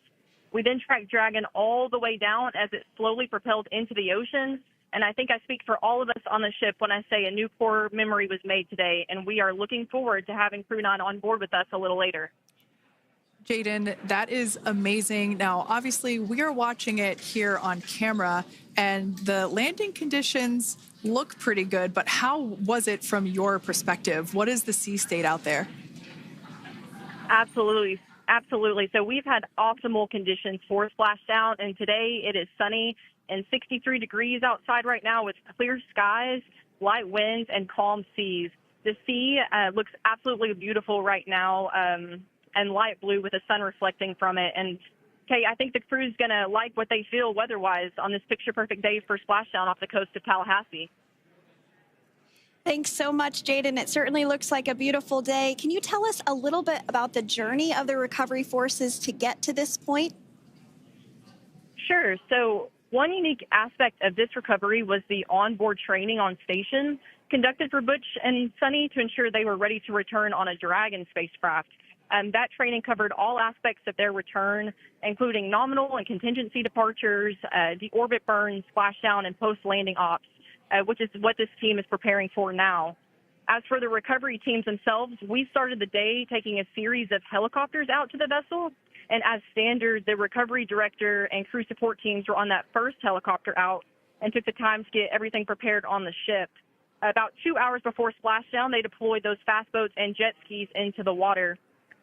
We then tracked Dragon all the way down as it slowly propelled into the ocean. And I think I speak for all of us on the ship when I say a new core memory was made today, and we are looking forward to having Crew 9 on board with us a little later. Jaden, that is amazing. Now, obviously, we are watching it here on camera, and the landing conditions look pretty good, but how was it from your perspective? What is the sea state out there? Absolutely. Absolutely. So we've had optimal conditions for Splashdown, and today it is sunny and 63 degrees outside right now with clear skies, light winds, and calm seas. The sea looks absolutely beautiful right now, and light blue with the sun reflecting from it. And Kate, I think the crew's going to like what they feel weather-wise on this picture-perfect day for Splashdown off the coast of Tallahassee. Thanks so much, Jaden. It certainly looks like a beautiful day. Can you tell us a little bit about the journey of the recovery forces to get to this point? Sure. So one unique aspect of this recovery was the onboard training on station conducted for Butch and Sunny to ensure they were ready to return on a Dragon spacecraft. That training covered all aspects of their return, including nominal and contingency departures, deorbit burns, splashdown, and post-landing ops, which is what this team is preparing for now. As for the recovery teams themselves, we started the day taking a series of helicopters out to the vessel. And as standard, the recovery director and crew support teams were on that first helicopter out and took the time to get everything prepared on the ship. About 2 hours before splashdown, they deployed those fast boats and jet skis into the water.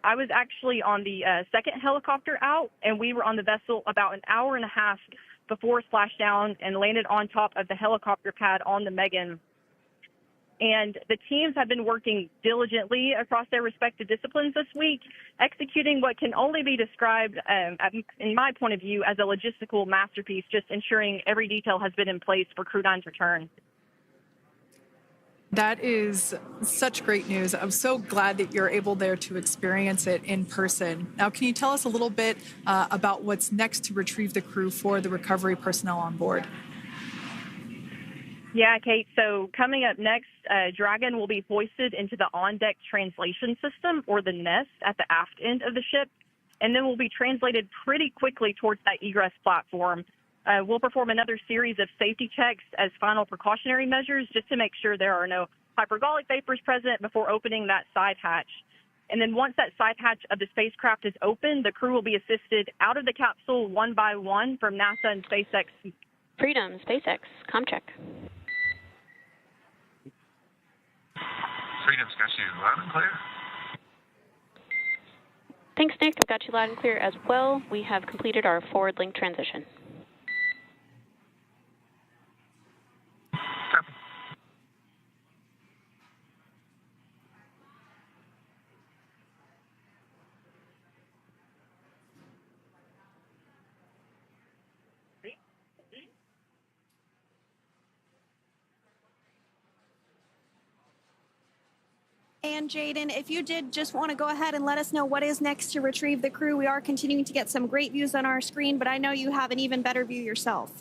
I was actually on the second helicopter out, and we were on the vessel about an hour and a half before splashdown and landed on top of the helicopter pad on the Megan. And the teams have been working diligently across their respective disciplines this week, executing what can only be described, in my point of view, as a logistical masterpiece, just ensuring every detail has been in place for Crew 9's return. That is such great news. I'm so glad that you're able there to experience it in person. Now, can you tell us a little bit about what's next to retrieve the crew for the recovery personnel on board? Yeah, Kate. So coming up next, Dragon will be hoisted into the on-deck translation system, or the nest, at the aft end of the ship, and then will be translated pretty quickly towards that egress platform. We'll perform another series of safety checks as final precautionary measures just to make sure there are no hypergolic vapors present before opening that side hatch. And then once that side hatch of the spacecraft is open, the crew will be assisted out of the capsule one by one from NASA and SpaceX. Freedom, SpaceX, ComCheck. Freedom's got you loud and clear. Thanks, Nick. I've got you loud and clear as well. We have completed our forward link transition. Copy. And Jaden, if you did just want to go ahead and let us know what is next to retrieve the crew, we are continuing to get some great views on our screen, but I know you have an even better view yourself.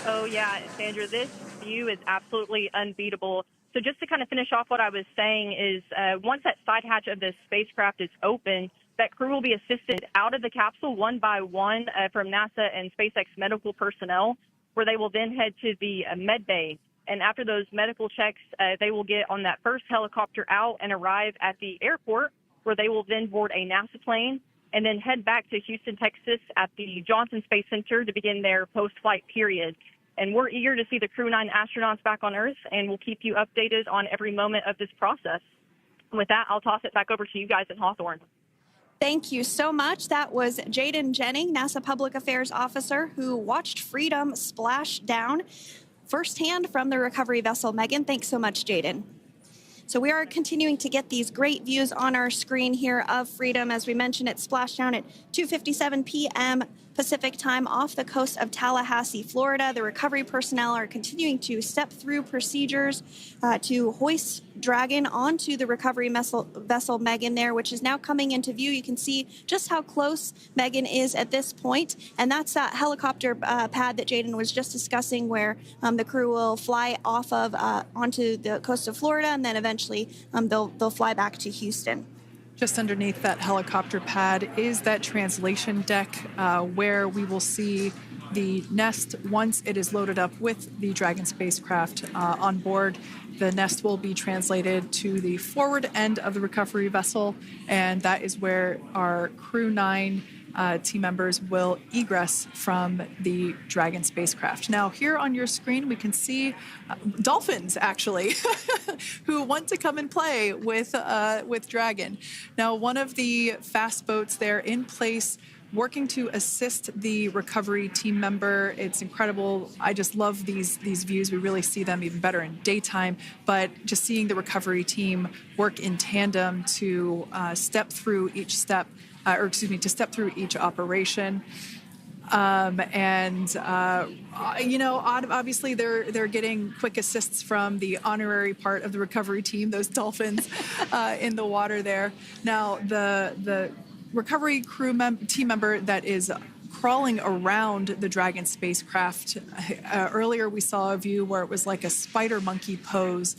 Oh, yeah, Sandra, this view is absolutely unbeatable. So just to kind of finish off what I was saying is once that side hatch of the spacecraft is open, that crew will be assisted out of the capsule one by one from NASA and SpaceX medical personnel, where they will then head to the med bay. And after those medical checks, they will get on that first helicopter out and arrive at the airport, where they will then board a NASA plane and then head back to Houston, Texas at the Johnson Space Center to begin their post-flight period. And we're eager to see the Crew 9 astronauts back on Earth, and we'll keep you updated on every moment of this process. And with that, I'll toss it back over to you guys at Hawthorne. Thank you so much. That was Jaden Jennings, NASA Public Affairs Officer, who watched Freedom splash down firsthand from the recovery vessel Megan. Thanks so much, Jaden. So we are continuing to get these great views on our screen here of Freedom. As we mentioned, it splashed down at 2:57 p.m. Pacific time off the coast of Tallahassee, Florida. The recovery personnel are continuing to step through procedures to hoist Dragon onto the recovery vessel Megan there, which is now coming into view. You can see just how close Megan is at this point, and that's that helicopter pad that Jaden was just discussing, where the crew will fly off of onto the coast of Florida, and then eventually they'll fly back to Houston. Just underneath that helicopter pad is that translation deck where we will see the nest once it is loaded up with the Dragon spacecraft on board. The nest will be translated to the forward end of the recovery vessel, and that is where our Crew 9 team members will egress from the Dragon spacecraft. Now, here on your screen, we can see dolphins, actually, who want to come and play with Dragon. Now, one of the fast boats there in place, working to assist the recovery team member. It's incredible. I just love these views. We really see them even better in daytime, but just seeing the recovery team work in tandem to step through each step to step through each operation. Obviously they're getting quick assists from the honorary part of the recovery team, those dolphins in the water there. Now, the recovery team member that is crawling around the Dragon spacecraft. Earlier, we saw a view where it was like a spider monkey pose.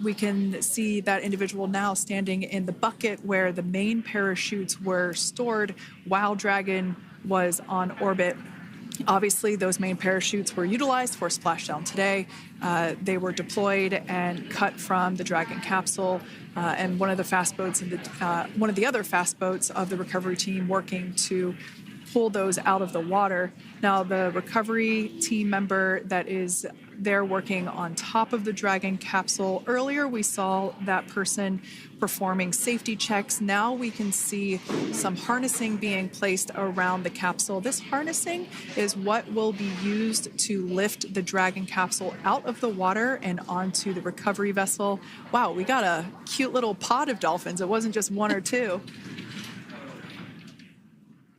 We can see that individual now standing in the bucket where the main parachutes were stored while Dragon was on orbit. Obviously, those main parachutes were utilized for splashdown today. They were deployed and cut from the Dragon capsule, and one of the other fast boats of the recovery team working to pull those out of the water. Now, the recovery team member that is there working on top of the Dragon capsule, earlier we saw that person performing safety checks. Now we can see some harnessing being placed around the capsule. This harnessing is what will be used to lift the Dragon capsule out of the water and onto the recovery vessel. Wow, we got a cute little pod of dolphins. It wasn't just one or two.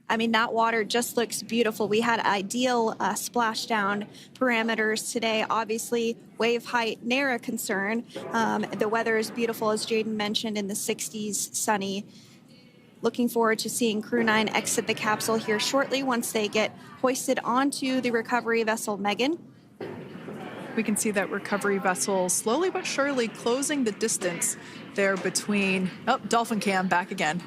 I mean, that water just looks beautiful. We had ideal splashdown parameters today. Obviously, wave height, ne'er a concern. The weather is beautiful, as Jaden mentioned, in the 60s, sunny. Looking forward to seeing Crew 9 exit the capsule here shortly once they get hoisted onto the recovery vessel Megan. We can see that recovery vessel slowly but surely closing the distance there between... Oh, dolphin cam back again.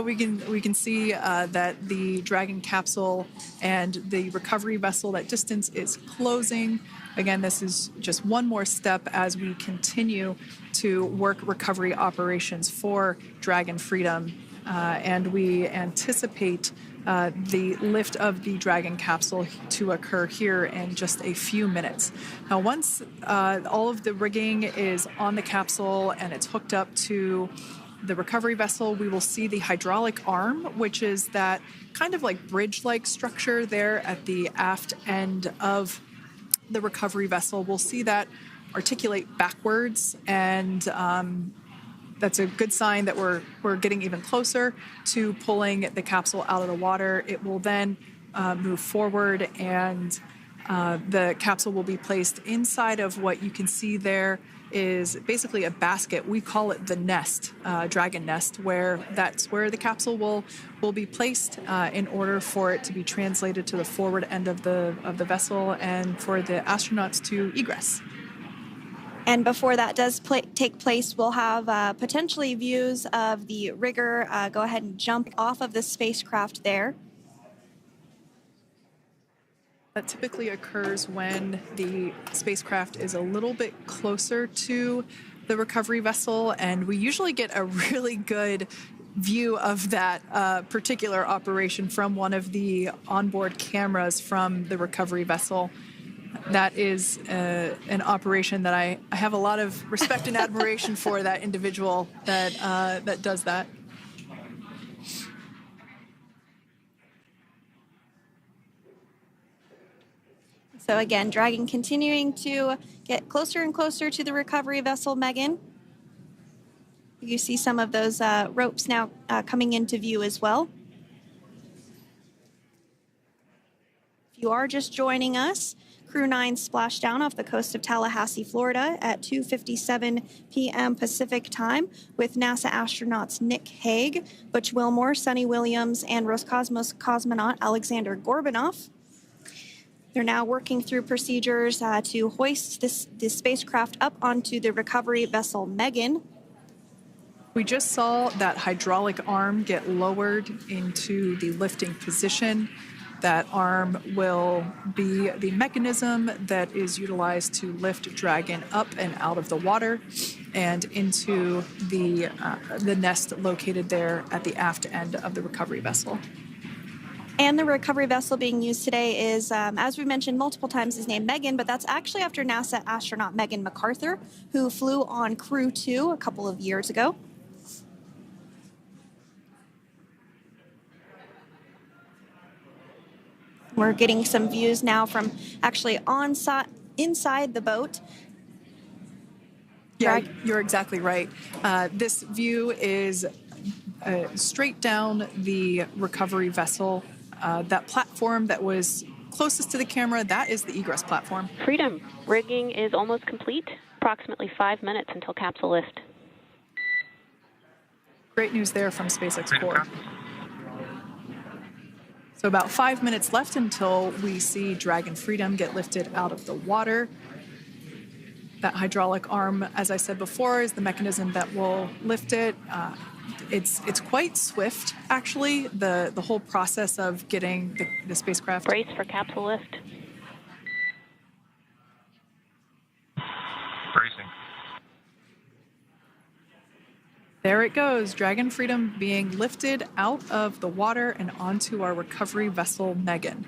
We can see that the Dragon capsule and the recovery vessel, that distance is closing. Again, this is just one more step as we continue to work recovery operations for Dragon Freedom, and we anticipate the lift of the Dragon capsule to occur here in just a few minutes. Now, once all of the rigging is on the capsule and it's hooked up to the recovery vessel, we will see the hydraulic arm, which is that kind of like bridge-like structure there at the aft end of the recovery vessel. We'll see that articulate backwards, and that's a good sign that we're getting even closer to pulling the capsule out of the water. It will then move forward, and the capsule will be placed inside of what you can see is basically a basket. We call it the nest, Dragon nest, that's where the capsule will be placed in order for it to be translated to the forward end of the vessel and for the astronauts to egress. And before that does take place, we'll have potentially views of the rigger go ahead and jump off of the spacecraft there. That typically occurs when the spacecraft is a little bit closer to the recovery vessel, and we usually get a really good view of that particular operation from one of the onboard cameras from the recovery vessel. That is an operation that I have a lot of respect and admiration for, that individual that does that. So again, Dragon continuing to get closer and closer to the recovery vessel Megan. You see some of those ropes now coming into view as well. If you are just joining us, Crew 9 splashed down off the coast of Tallahassee, Florida at 2:57 p.m. Pacific time with NASA astronauts Nick Hague, Butch Wilmore, Sunny Williams, and Roscosmos cosmonaut Alexander Gorbunov. They're now working through procedures to hoist this spacecraft up onto the recovery vessel Megan. We just saw that hydraulic arm get lowered into the lifting position. That arm will be the mechanism that is utilized to lift Dragon up and out of the water and into the nest located there at the aft end of the recovery vessel. And the recovery vessel being used today is, as we mentioned multiple times, is named Megan, but that's actually after NASA astronaut Megan McArthur, who flew on Crew 2 a couple of years ago. We're getting some views now from actually inside the boat. Yeah, you're exactly right. This view is straight down the recovery vessel. That platform that was closest to the camera, that is the egress platform. Freedom, rigging is almost complete. Approximately 5 minutes until capsule lift. Great news there from SpaceX Freedom Core. copies. So about 5 minutes left until we see Dragon Freedom get lifted out of the water. That hydraulic arm, as I said before, is the mechanism that will lift it. It's quite swift, actually, the whole process of getting the spacecraft. Brace for capsule lift. Bracing. There it goes, Dragon Freedom being lifted out of the water and onto our recovery vessel, Megan.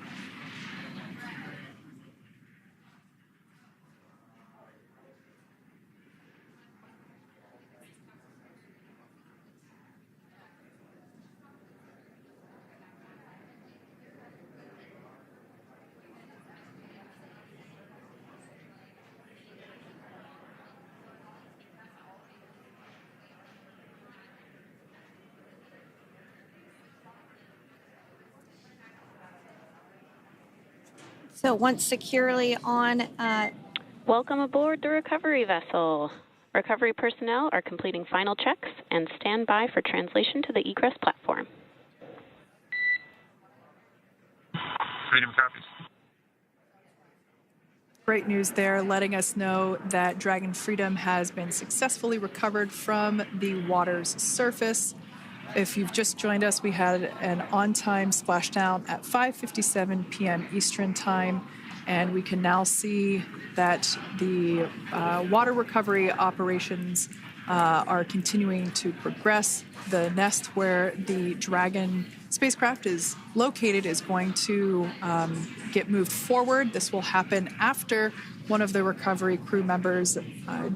So once securely on, Welcome aboard the recovery vessel. Recovery personnel are completing final checks and stand by for translation to the egress platform. Freedom copies. Great news there, letting us know that Dragon Freedom has been successfully recovered from the water's surface. If you've just joined us, we had an on-time splashdown at 5:57 p.m. Eastern Time, and we can now see that the water recovery operations are continuing to progress. The nest where the Dragon spacecraft is located is going to get moved forward. This will happen after one of the recovery crew members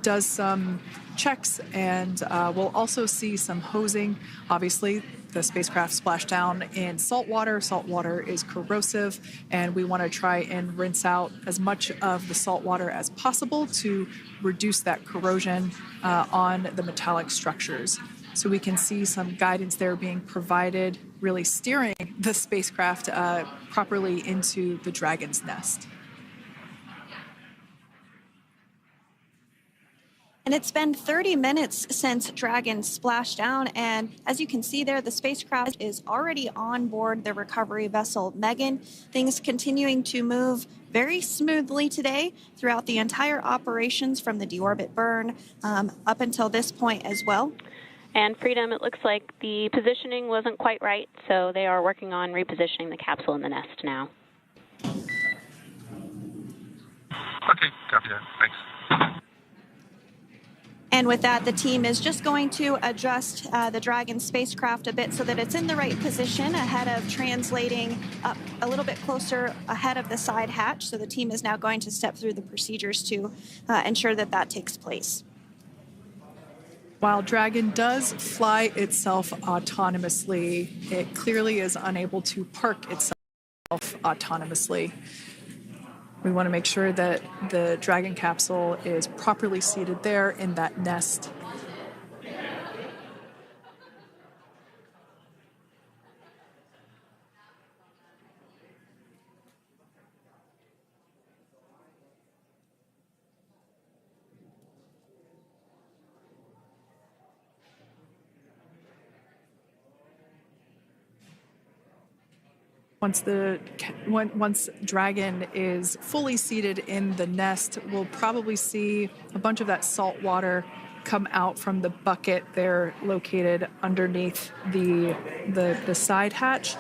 does some checks, and we'll also see some hosing. Obviously, the spacecraft splashed down in salt water. Salt water is corrosive, and we want to try and rinse out as much of the salt water as possible to reduce that corrosion on the metallic structures. So we can see some guidance there being provided, really steering the spacecraft properly into the Dragon's nest. and it's been 30 minutes since Dragon splashed down, and as you can see there, the spacecraft is already on board the recovery vessel Megan. Things continuing to move very smoothly today throughout the entire operations from the deorbit burn up until this point as well. And Freedom, it looks like the positioning wasn't quite right, so they are working on repositioning the capsule in the nest now. Okay, copy that. Thanks. And with that, the team is just going to adjust the Dragon spacecraft a bit so that it's in the right position ahead of translating up a little bit closer ahead of the side hatch. So the team is now going to step through the procedures to ensure that that takes place. While Dragon does fly itself autonomously, it clearly is unable to park itself autonomously. We want to make sure that the Dragon capsule is properly seated there in that nest. Once Dragon is fully seated in the nest, we'll probably see a bunch of that salt water come out from the bucket there located underneath the side hatch.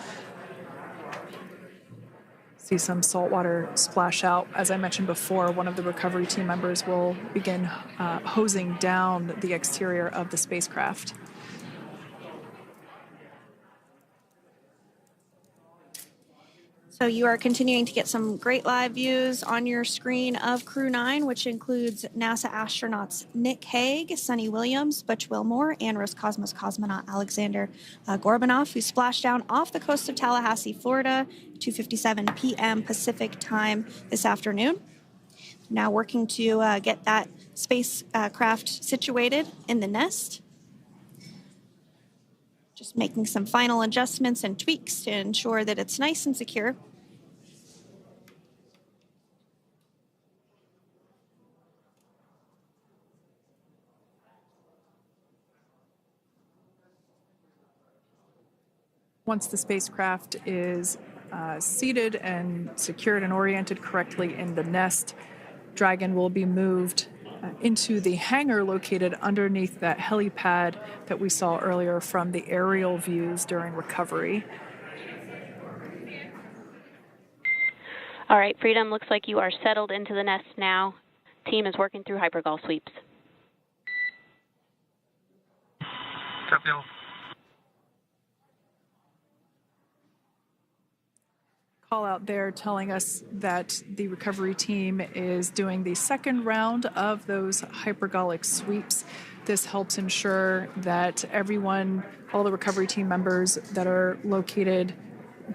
See some salt water splash out. As I mentioned before, one of the recovery team members will begin hosing down the exterior of the spacecraft. So you are continuing to get some great live views on your screen of Crew 9, which includes NASA astronauts Nick Hague, Sunny Williams, Butch Wilmore, and Roscosmos cosmonaut Alexander Gorbanov, who splashed down off the coast of Tallahassee, Florida, 2:57 p.m. Pacific time this afternoon. Now working to get that spacecraft situated in the nest. Just making some final adjustments and tweaks to ensure that it's nice and secure. Once the spacecraft is seated and secured and oriented correctly in the nest, Dragon will be moved into the hangar located underneath that helipad that we saw earlier from the aerial views during recovery. All right, Freedom, looks like you are settled into the nest now. Team is working through hypergol sweeps. Copy all. Call out there telling us that the recovery team is doing the second round of those hypergolic sweeps. This helps ensure that everyone, all the recovery team members that are located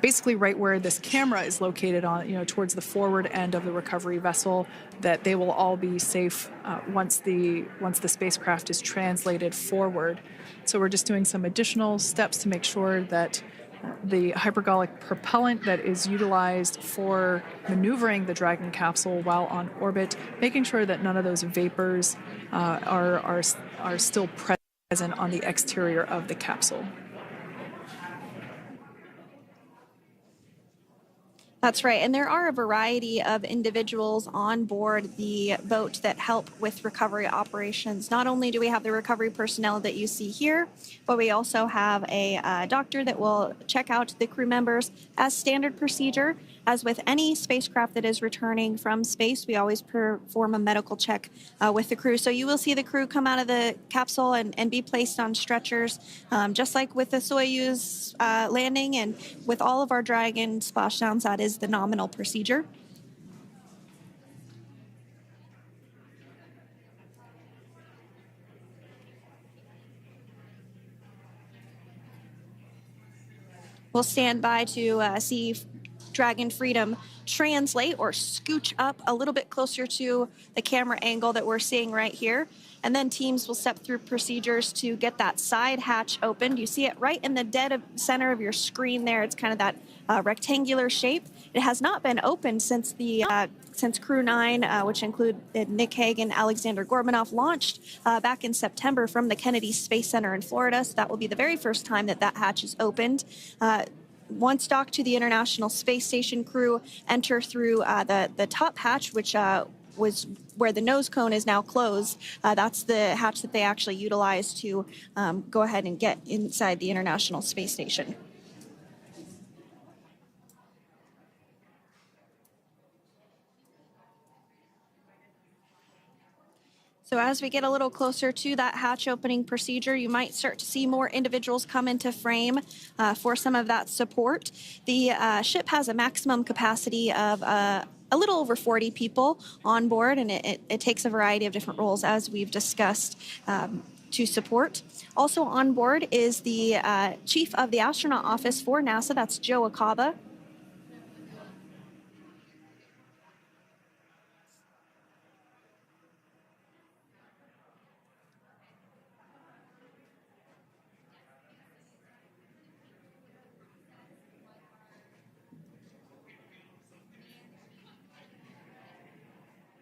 basically right where this camera is located on, towards the forward end of the recovery vessel, that they will all be safe once the spacecraft is translated forward. So we're just doing some additional steps to make sure that the hypergolic propellant that is utilized for maneuvering the Dragon capsule while on orbit, making sure that none of those vapors are still present on the exterior of the capsule. That's right, and there are a variety of individuals on board the boat that help with recovery operations. Not only do we have the recovery personnel that you see here, but we also have a doctor that will check out the crew members as standard procedure. As with any spacecraft that is returning from space, we always perform a medical check with the crew. So you will see the crew come out of the capsule and be placed on stretchers, just like with the Soyuz landing and with all of our Dragon splashdowns. That is the nominal procedure. We'll stand by to see Dragon Freedom translate or scooch up a little bit closer to the camera angle that we're seeing right here. And then teams will step through procedures to get that side hatch opened. You see it right in the dead center of your screen there. It's kind of that rectangular shape. It has not been opened since Crew 9, which included Nick Hagen, Alexander Gorbanov, launched back in September from the Kennedy Space Center in Florida. So that will be the very first time that hatch is opened. Once docked to the International Space Station, crew enter through the top hatch, which was where the nose cone is now closed. That's the hatch that they actually utilize to go ahead and get inside the International Space Station. So as we get a little closer to that hatch opening procedure, you might start to see more individuals come into frame for some of that support. The ship has a maximum capacity of a little over 40 people on board, and it takes a variety of different roles, as we've discussed, to support. Also on board is the chief of the astronaut office for NASA, that's Joe Acaba.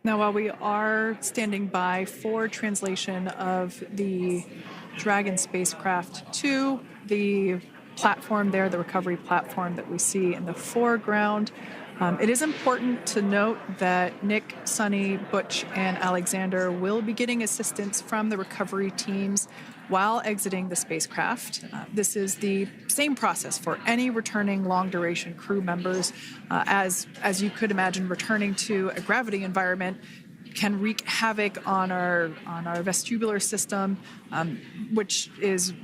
Now, while we are standing by for translation of the Dragon spacecraft to the platform there, the recovery platform that we see in the foreground, it is important to note that Nick, Sunny, Butch, and Alexander will be getting assistance from the recovery teams while exiting the spacecraft. This is the same process for any returning long-duration crew members. As you could imagine, returning to a gravity environment can wreak havoc on our vestibular system, which is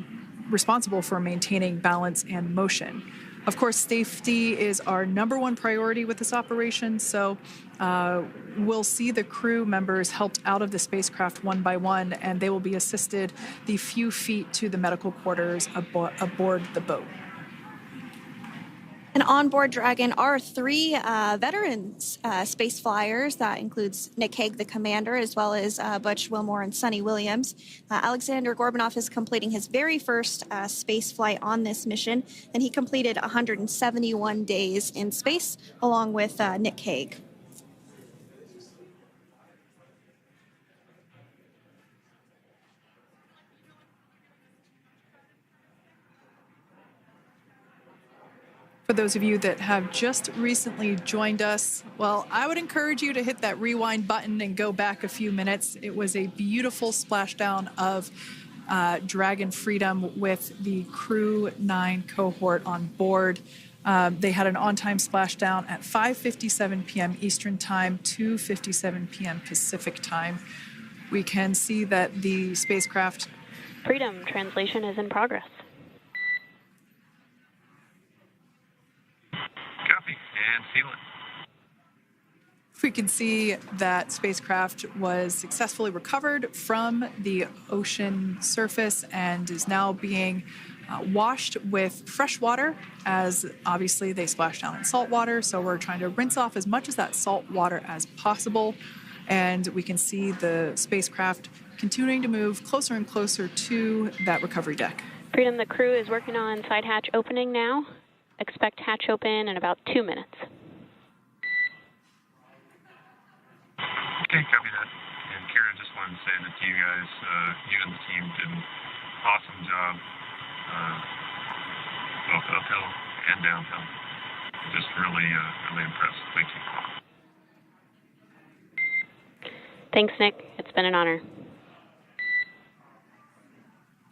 responsible for maintaining balance and motion. Of course, safety is our number one priority with this operation, so we'll see the crew members helped out of the spacecraft one by one, and they will be assisted the few feet to the medical quarters aboard the boat. And on board Dragon are three veterans space flyers. That includes Nick Hague, the commander, as well as Butch Wilmore and Sunny Williams. Alexander Gorbunov is completing his very first space flight on this mission, and he completed 171 days in space along with Nick Hague. For those of you that have just recently joined us, well, I would encourage you to hit that rewind button and go back a few minutes. It was a beautiful splashdown of Dragon Freedom with the Crew 9 cohort on board. They had an on-time splashdown at 5:57 p.m. Eastern Time, 2:57 p.m. Pacific Time. We can see that the spacecraft... Freedom translation is in progress. Copy, and seal it. We can see that spacecraft was successfully recovered from the ocean surface and is now being washed with fresh water, as obviously they splashed down in salt water. So we're trying to rinse off as much of that salt water as possible. And we can see the spacecraft continuing to move closer and closer to that recovery deck. Freedom, the crew is working on side hatch opening now. Expect hatch open in about 2 minutes. Okay, copy that. And Kira, just wanted to say that to you guys, you and the team did an awesome job, both uphill and downhill. Just really, really impressed. Thank you. Thanks, Nick. It's been an honor.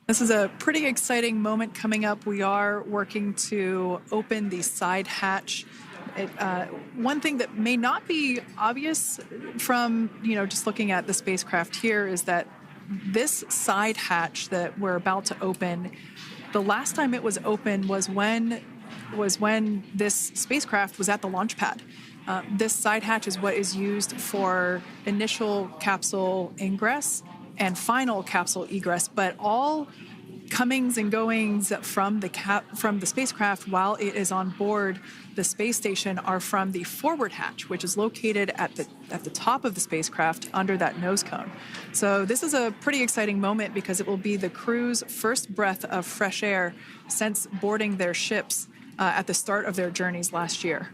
This is a pretty exciting moment coming up. We are working to open the side hatch. One thing that may not be obvious from, just looking at the spacecraft here is that this side hatch that we're about to open, the last time it was open was when this spacecraft was at the launch pad. This side hatch is what is used for initial capsule ingress and final capsule egress, but all comings and goings from the spacecraft while it is on board the space station are from the forward hatch, which is located at the top of the spacecraft under that nose cone. So this is a pretty exciting moment because it will be the crew's first breath of fresh air since boarding their ships at the start of their journeys last year.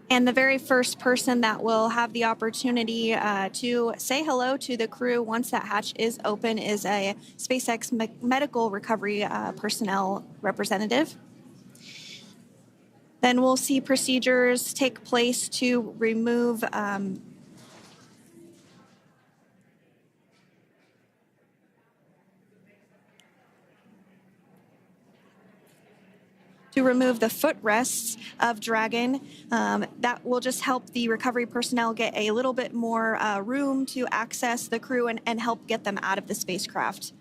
And the very first person that will have the opportunity to say hello to the crew once that hatch is open is a SpaceX medical recovery personnel representative. Then we'll see procedures take place to remove the footrests of Dragon. That will just help the recovery personnel get a little bit more room to access the crew and help get them out of the spacecraft.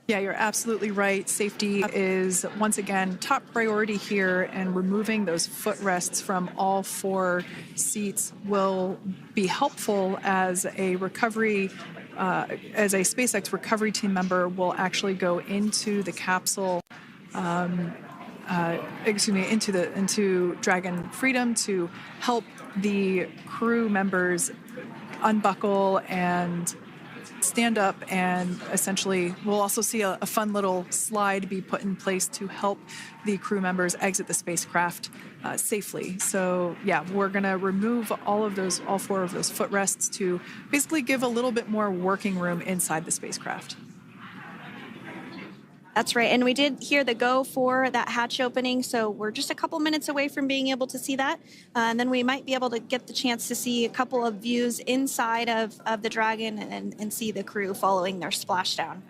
Yeah, you're absolutely right. Safety is, once again, top priority here, and removing those footrests from all 4 seats will be helpful as a SpaceX recovery team member will actually go into the capsule into Dragon Freedom to help the crew members unbuckle and stand up, and essentially we'll also see a fun little slide be put in place to help the crew members exit the spacecraft safely. So yeah, we're going to remove all 4 of those footrests to basically give a little bit more working room inside the spacecraft. That's right. And we did hear the go for that hatch opening, so we're just a couple minutes away from being able to see that. And then we might be able to get the chance to see a couple of views inside of the Dragon and see the crew following their splashdown.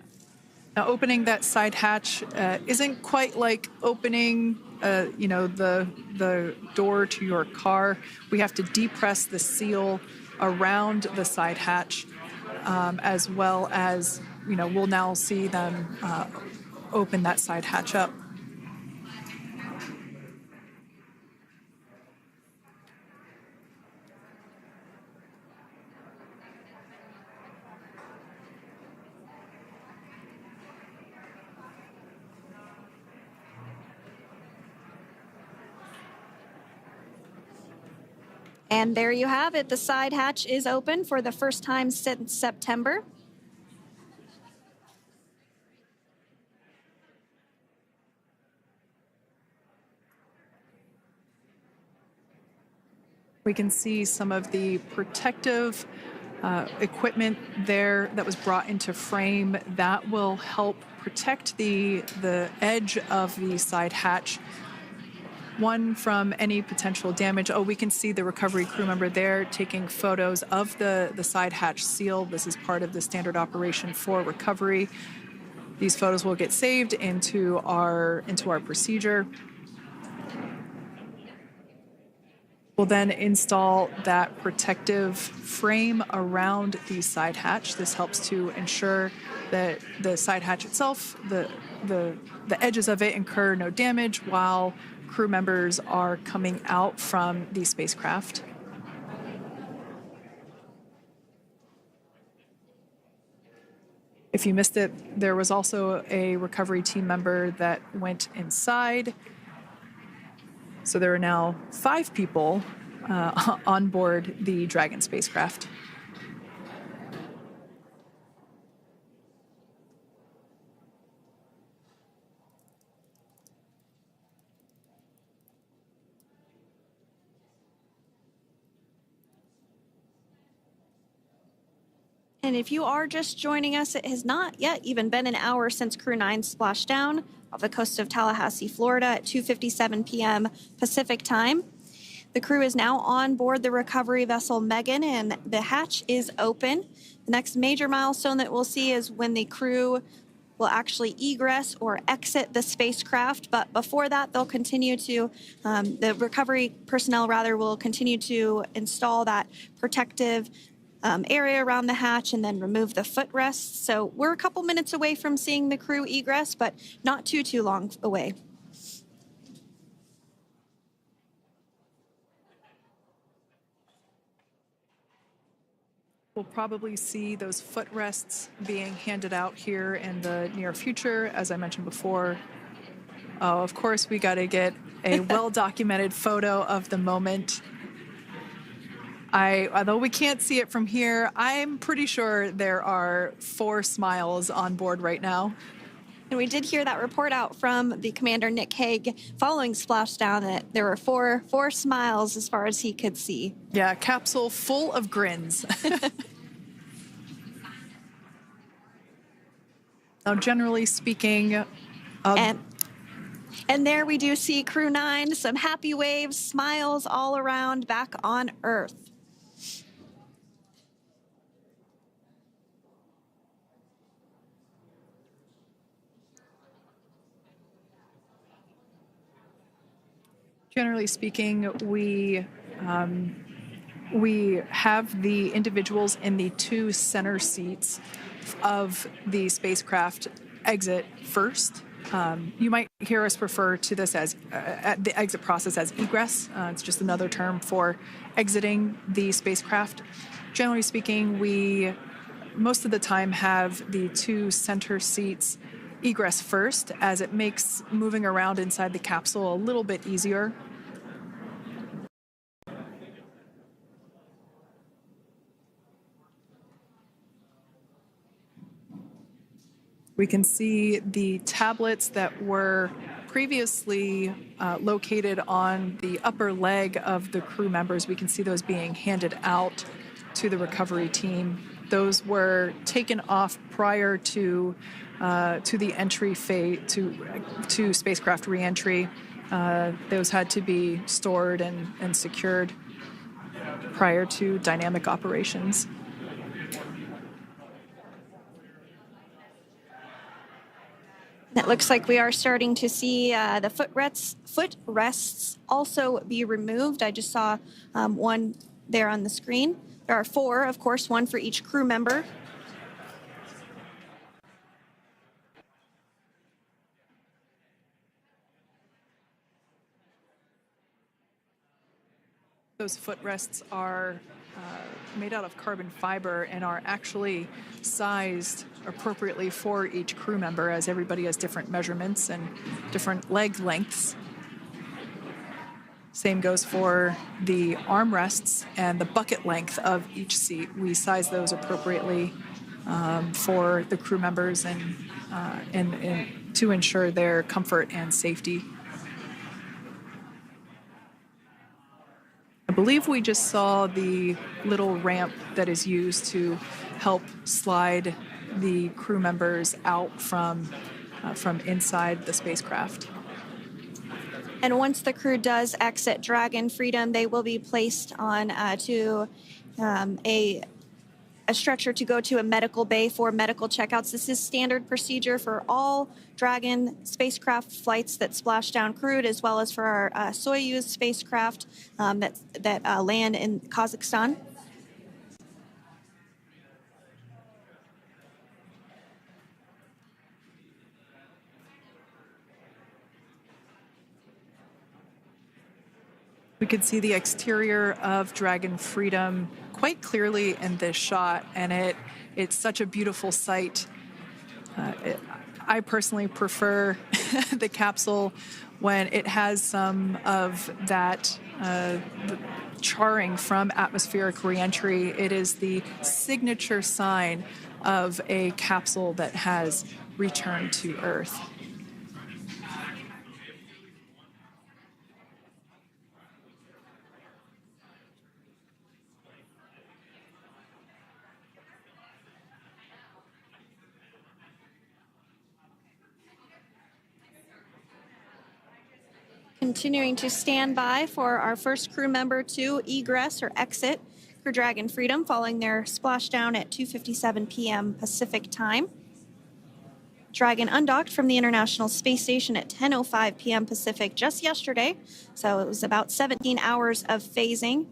Now, opening that side hatch isn't quite like opening, the door to your car. We have to depress the seal around the side hatch, as well as, we'll now see them open that side hatch up. And there you have it. The side hatch is open for the first time since September. We can see some of the protective equipment there that was brought into frame that will help protect the edge of the side hatch, one, from any potential damage. Oh, we can see the recovery crew member there taking photos of the side hatch seal. This is part of the standard operation for recovery. These photos will get saved into our procedure. We'll then install that protective frame around the side hatch. This helps to ensure that the side hatch itself, the edges of it, incur no damage while crew members are coming out from the spacecraft. If you missed it, there was also a recovery team member that went inside. So there are now 5 people on board the Dragon spacecraft. And if you are just joining us, it has not yet even been an hour since Crew 9 splashed down off the coast of Tallahassee, Florida at 2:57 p.m. Pacific time. The crew is now on board the recovery vessel Megan, and the hatch is open. The next major milestone that we'll see is when the crew will actually egress or exit the spacecraft. But before that, they'll continue to, the recovery personnel rather, will continue to install that protective area around the hatch and then remove the footrests. So we're a couple minutes away from seeing the crew egress, but not too long away. We'll probably see those footrests being handed out here in the near future, as I mentioned before. Oh, of course, we got to get a well-documented photo of the moment. Although we can't see it from here, I'm pretty sure there are 4 smiles on board right now. And we did hear that report out from the commander, Nick Hague, following Splashdown, that there were four smiles as far as he could see. Yeah, capsule full of grins. Now, generally speaking... And there we do see Crew 9, some happy waves, smiles all around back on Earth. Generally speaking, we have the individuals in the 2 center seats of the spacecraft exit first. You might hear us refer to this as the exit process as egress. It's just another term for exiting the spacecraft. Generally speaking, we most of the time have the 2 center seats egress first, as it makes moving around inside the capsule a little bit easier. We can see the tablets that were previously located on the upper leg of the crew members. We can see those being handed out to the recovery team. Those were taken off prior to the entry phase, to spacecraft reentry. Those had to be stored and secured prior to dynamic operations. It looks like we are starting to see the footrests also be removed. I just saw one there on the screen. There are 4, of course, 1 for each crew member. Those footrests are made out of carbon fiber and are actually sized appropriately for each crew member, as everybody has different measurements and different leg lengths. Same goes for the armrests and the bucket length of each seat. We size those appropriately for the crew members and to ensure their comfort and safety. I believe we just saw the little ramp that is used to help slide the crew members out from inside the spacecraft. And once the crew does exit Dragon Freedom, they will be placed on to a stretcher to go to a medical bay for medical checkouts. This is standard procedure for all Dragon spacecraft flights that Splashdown crewed, as well as for our Soyuz spacecraft that land in Kazakhstan. We could see the exterior of Dragon Freedom quite clearly in this shot, and it's such a beautiful sight. I personally prefer the capsule when it has some of that charring from atmospheric reentry. It is the signature sign of a capsule that has returned to Earth. Continuing to stand by for our first crew member to egress or exit for Dragon Freedom following their splashdown at 2:57 p.m. Pacific time. Dragon undocked from the International Space Station at 10:05 p.m. Pacific just yesterday, so it was about 17 hours of phasing.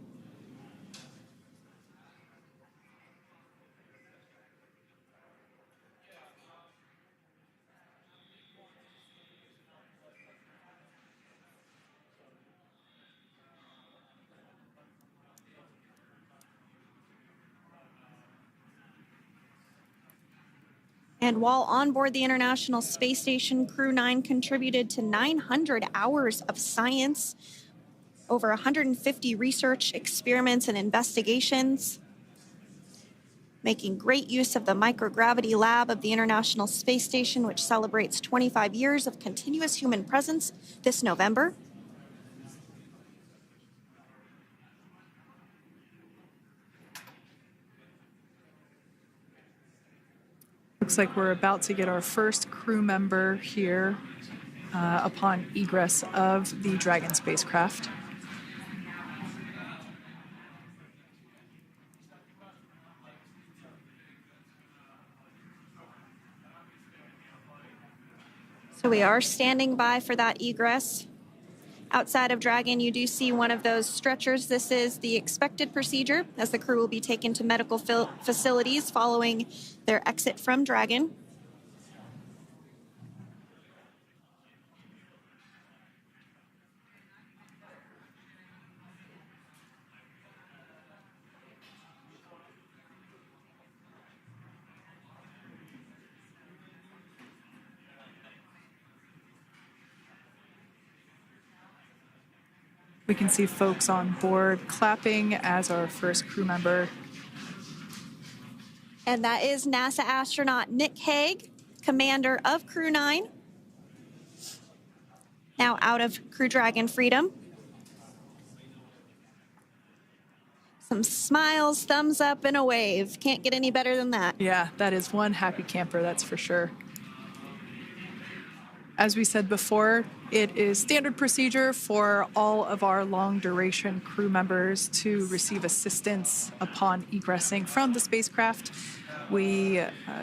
And while on board the International Space Station, Crew 9 contributed to 900 hours of science, over 150 research experiments and investigations, making great use of the microgravity lab of the International Space Station, which celebrates 25 years of continuous human presence this November. Looks like we're about to get our first crew member here upon egress of the Dragon spacecraft. So we are standing by for that egress. Outside of Dragon, you do see one of those stretchers. This is the expected procedure as the crew will be taken to medical facilities following their exit from Dragon. We can see folks on board clapping as our first crew member. And that is NASA astronaut Nick Hague, commander of Crew 9, now out of Crew Dragon Freedom. Some smiles, thumbs up, and a wave. Can't get any better than that. Yeah, that is one happy camper, that's for sure. As we said before, it is standard procedure for all of our long-duration crew members to receive assistance upon egressing from the spacecraft. We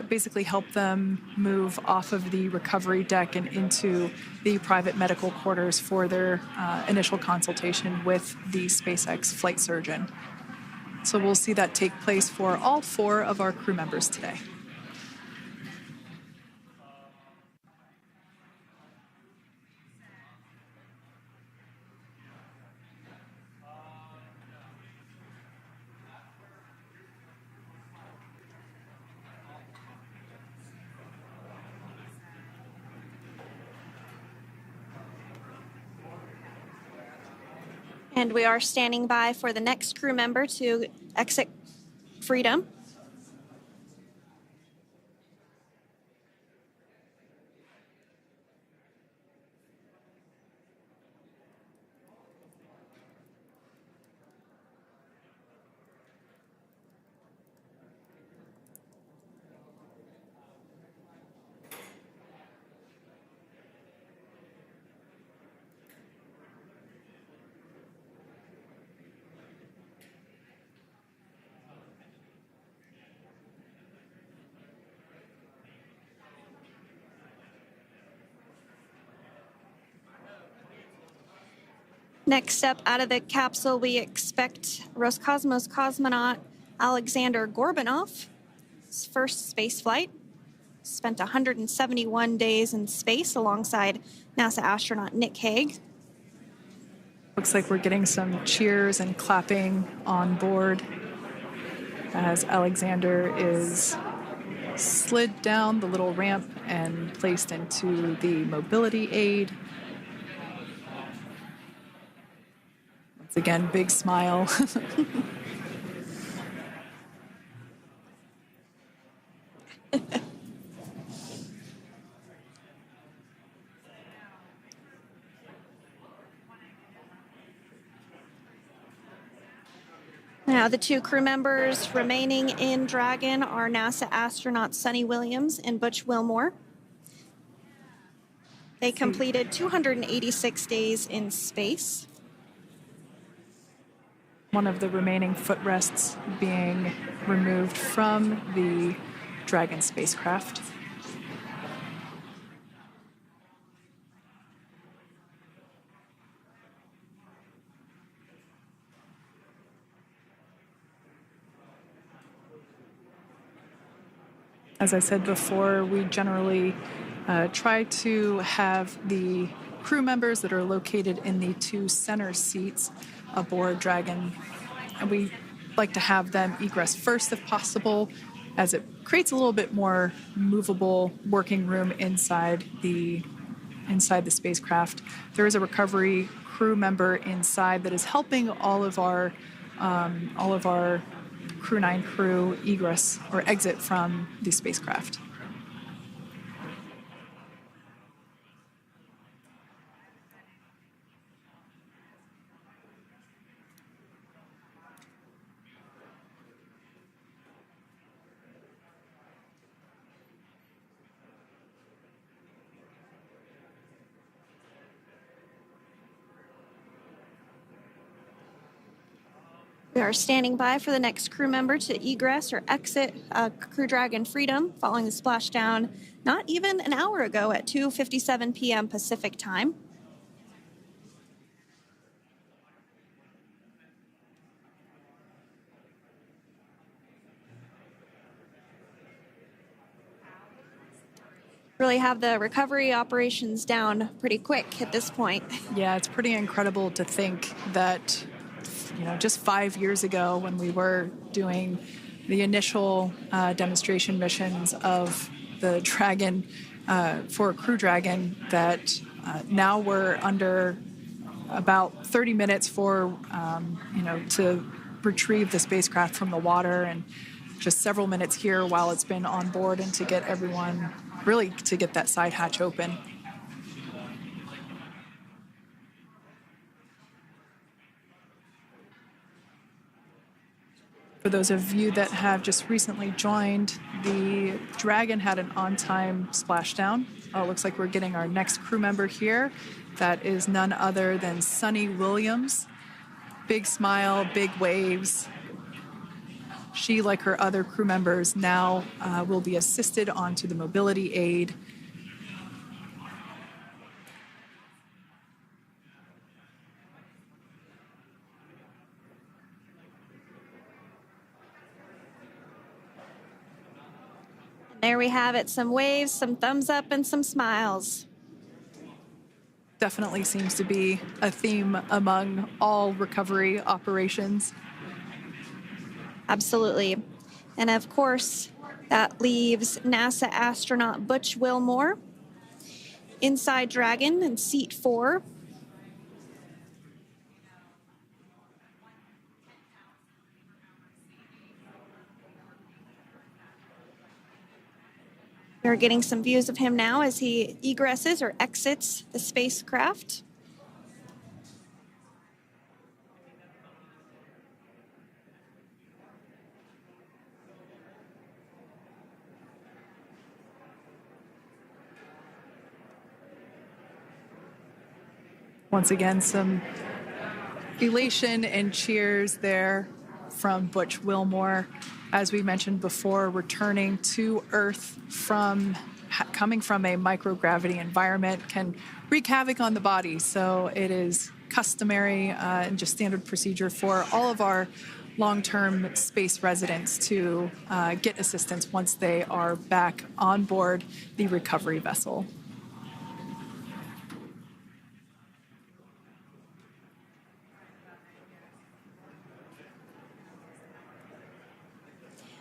basically help them move off of the recovery deck and into the private medical quarters for their initial consultation with the SpaceX flight surgeon. So we'll see that take place for all 4 of our crew members today. And we are standing by for the next crew member to exit Freedom. Next up out of the capsule, we expect Roscosmos cosmonaut Alexander Gorbanov. His first space flight. Spent 171 days in space alongside NASA astronaut Nick Hague. Looks like we're getting some cheers and clapping on board as Alexander is slid down the little ramp and placed into the mobility aid. Once again, big smile. Now, the two crew members remaining in Dragon are NASA astronauts Sunny Williams and Butch Wilmore. They completed 286 days in space. One of the remaining footrests being removed from the Dragon spacecraft. As I said before, we generally try to have the crew members that are located in the two center seats aboard Dragon, and we like to have them egress first if possible, as it creates a little bit more movable working room inside the spacecraft. There is a recovery crew member inside that is helping all of our Crew 9 crew egress or exit from the spacecraft. We are standing by for the next crew member to egress or exit Crew Dragon Freedom following the splashdown not even an hour ago at 2:57 p.m. Pacific time. Really have the recovery operations down pretty quick at this point. Yeah, it's pretty incredible to think that, just 5 years ago when we were doing the initial demonstration missions of the Dragon for Crew Dragon, that now we're under about 30 minutes for, to retrieve the spacecraft from the water, and just several minutes here while it's been on board, and to get everyone, really to get that side hatch open. For those of you that have just recently joined, the Dragon had an on-time splashdown. It looks like we're getting our next crew member here. That is none other than Sunny Williams. Big smile, big waves. She, like her other crew members, now will be assisted onto the mobility aid. There we have it, some waves, some thumbs up, and some smiles. Definitely seems to be a theme among all recovery operations. Absolutely. And of course, that leaves NASA astronaut Butch Wilmore inside Dragon in seat 4. We're getting some views of him now as he egresses or exits the spacecraft. Once again, some elation and cheers there from Butch Wilmore. As we mentioned before, returning to Earth coming from a microgravity environment can wreak havoc on the body. So it is customary and just standard procedure for all of our long-term space residents to get assistance once they are back on board the recovery vessel.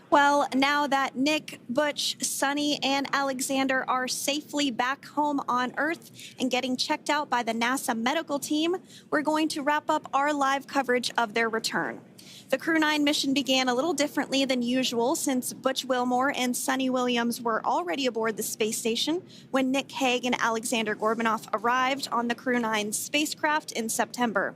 Well, now that Nick, Butch, Sunny, and Alexander are safely back home on Earth and getting checked out by the NASA medical team, we're going to wrap up our live coverage of their return. The Crew 9 mission began a little differently than usual since Butch Wilmore and Sunny Williams were already aboard the space station when Nick Hague and Alexander Gorbunoff arrived on the Crew 9 spacecraft in September.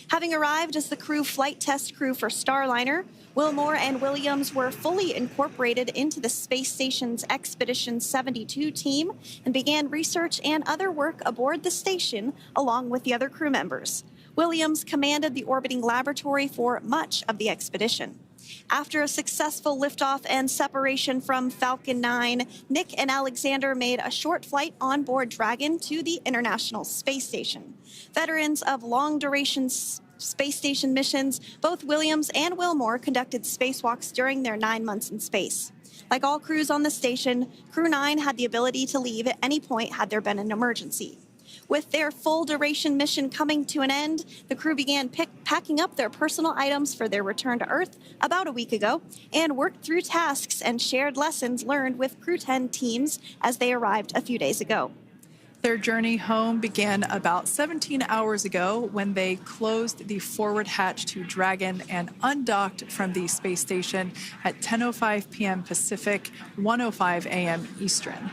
Having arrived as the crew flight test crew for Starliner, Wilmore and Williams were fully incorporated into the space station's Expedition 72 team and began research and other work aboard the station along with the other crew members. Williams commanded the orbiting laboratory for much of the expedition. After a successful liftoff and separation from Falcon 9, Nick and Alexander made a short flight on board Dragon to the International Space Station. Veterans of long-duration space station missions, both Williams and Wilmore conducted spacewalks during their 9 months in space. Like all crews on the station, Crew 9 had the ability to leave at any point had there been an emergency. With their full-duration mission coming to an end, the crew began packing up their personal items for their return to Earth about a week ago and worked through tasks and shared lessons learned with Crew 10 teams as they arrived a few days ago. Their journey home began about 17 hours ago when they closed the forward hatch to Dragon and undocked from the space station at 10:05 p.m. Pacific, 1:05 a.m. Eastern.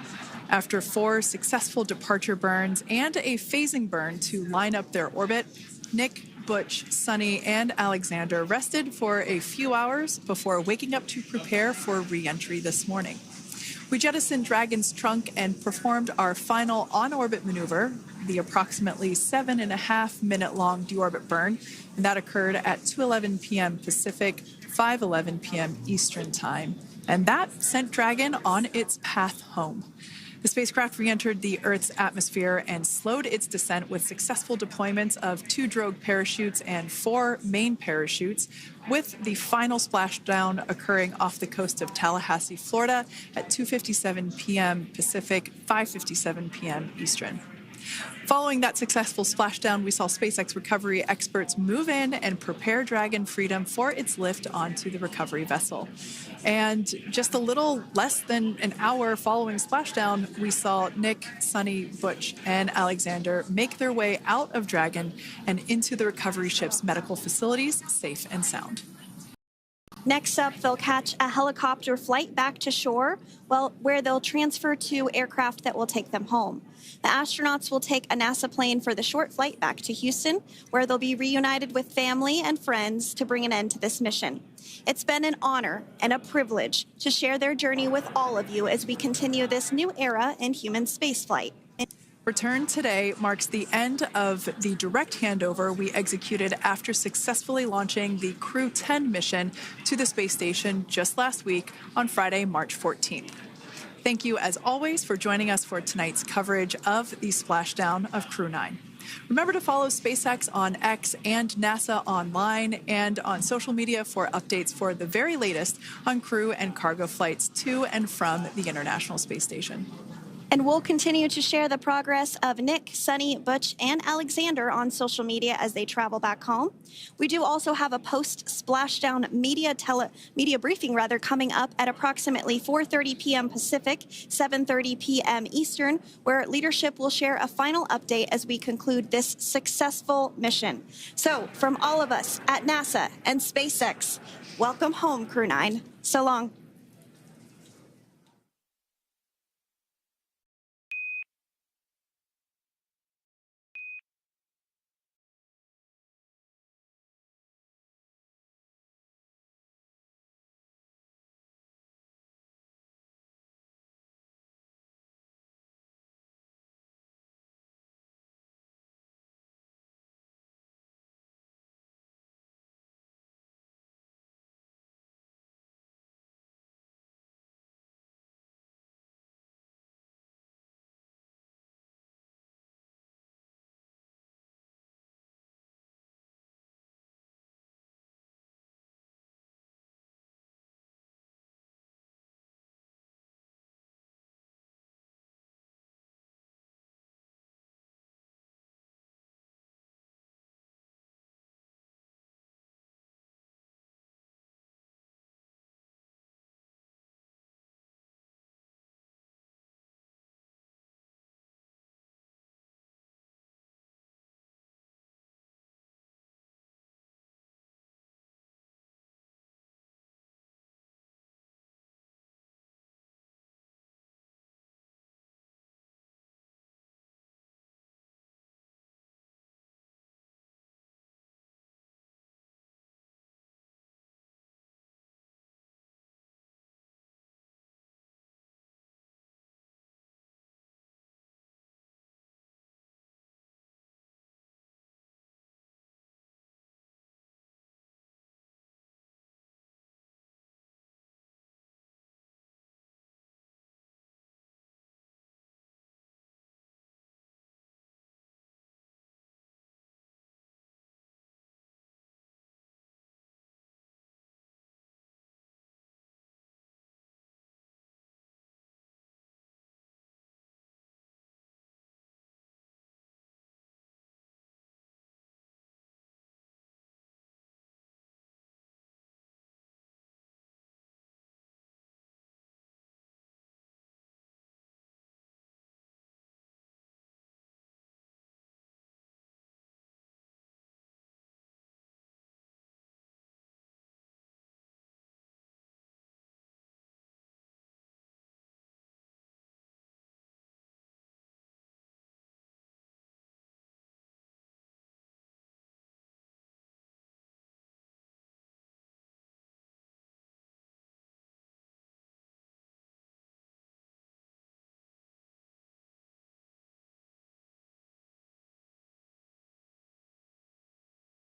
After 4 successful departure burns and a phasing burn to line up their orbit, Nick, Butch, Sunny, and Alexander rested for a few hours before waking up to prepare for re-entry this morning. We jettisoned Dragon's trunk and performed our final on-orbit maneuver, the approximately 7.5-minute-long deorbit burn, and that occurred at 2:11 p.m. Pacific, 5:11 p.m. Eastern Time. And that sent Dragon on its path home. The spacecraft re-entered the Earth's atmosphere and slowed its descent with successful deployments of 2 drogue parachutes and 4 main parachutes, with the final splashdown occurring off the coast of Tallahassee, Florida at 2:57 p.m. Pacific, 5:57 p.m. Eastern. Following that successful splashdown, we saw SpaceX recovery experts move in and prepare Dragon Freedom for its lift onto the recovery vessel. And just a little less than an hour following splashdown, we saw Nick, Sunny, Butch, and Alexander make their way out of Dragon and into the recovery ship's medical facilities, safe and sound. Next up, they'll catch a helicopter flight back to shore, where they'll transfer to aircraft that will take them home. The astronauts will take a NASA plane for the short flight back to Houston, where they'll be reunited with family and friends to bring an end to this mission. It's been an honor and a privilege to share their journey with all of you as we continue this new era in human spaceflight. Return today marks the end of the direct handover we executed after successfully launching the Crew 10 mission to the space station just last week on Friday, March 14th. Thank you, as always, for joining us for tonight's coverage of the splashdown of Crew 9. Remember to follow SpaceX on X and NASA online and on social media for updates for the very latest on crew and cargo flights to and from the International Space Station. And we'll continue to share the progress of Nick, Sunny, Butch, and Alexander on social media as they travel back home. We do also have a post-splashdown media briefing coming up at approximately 4:30 p.m. Pacific, 7:30 p.m. Eastern, where leadership will share a final update as we conclude this successful mission. So, from all of us at NASA and SpaceX, welcome home, Crew 9. So long.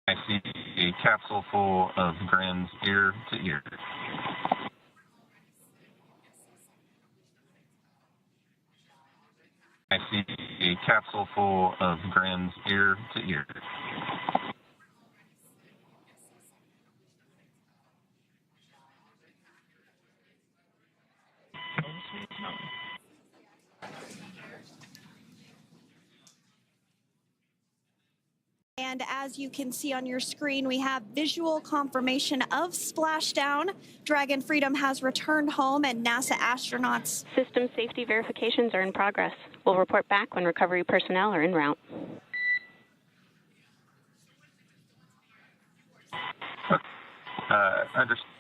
I see a capsule full of grins ear to ear. I see a capsule full of grins ear to ear. And as you can see on your screen, we have visual confirmation of Splashdown. Dragon Freedom has returned home, and NASA astronauts. System safety verifications are in progress. We'll report back when recovery personnel are en route. Understand.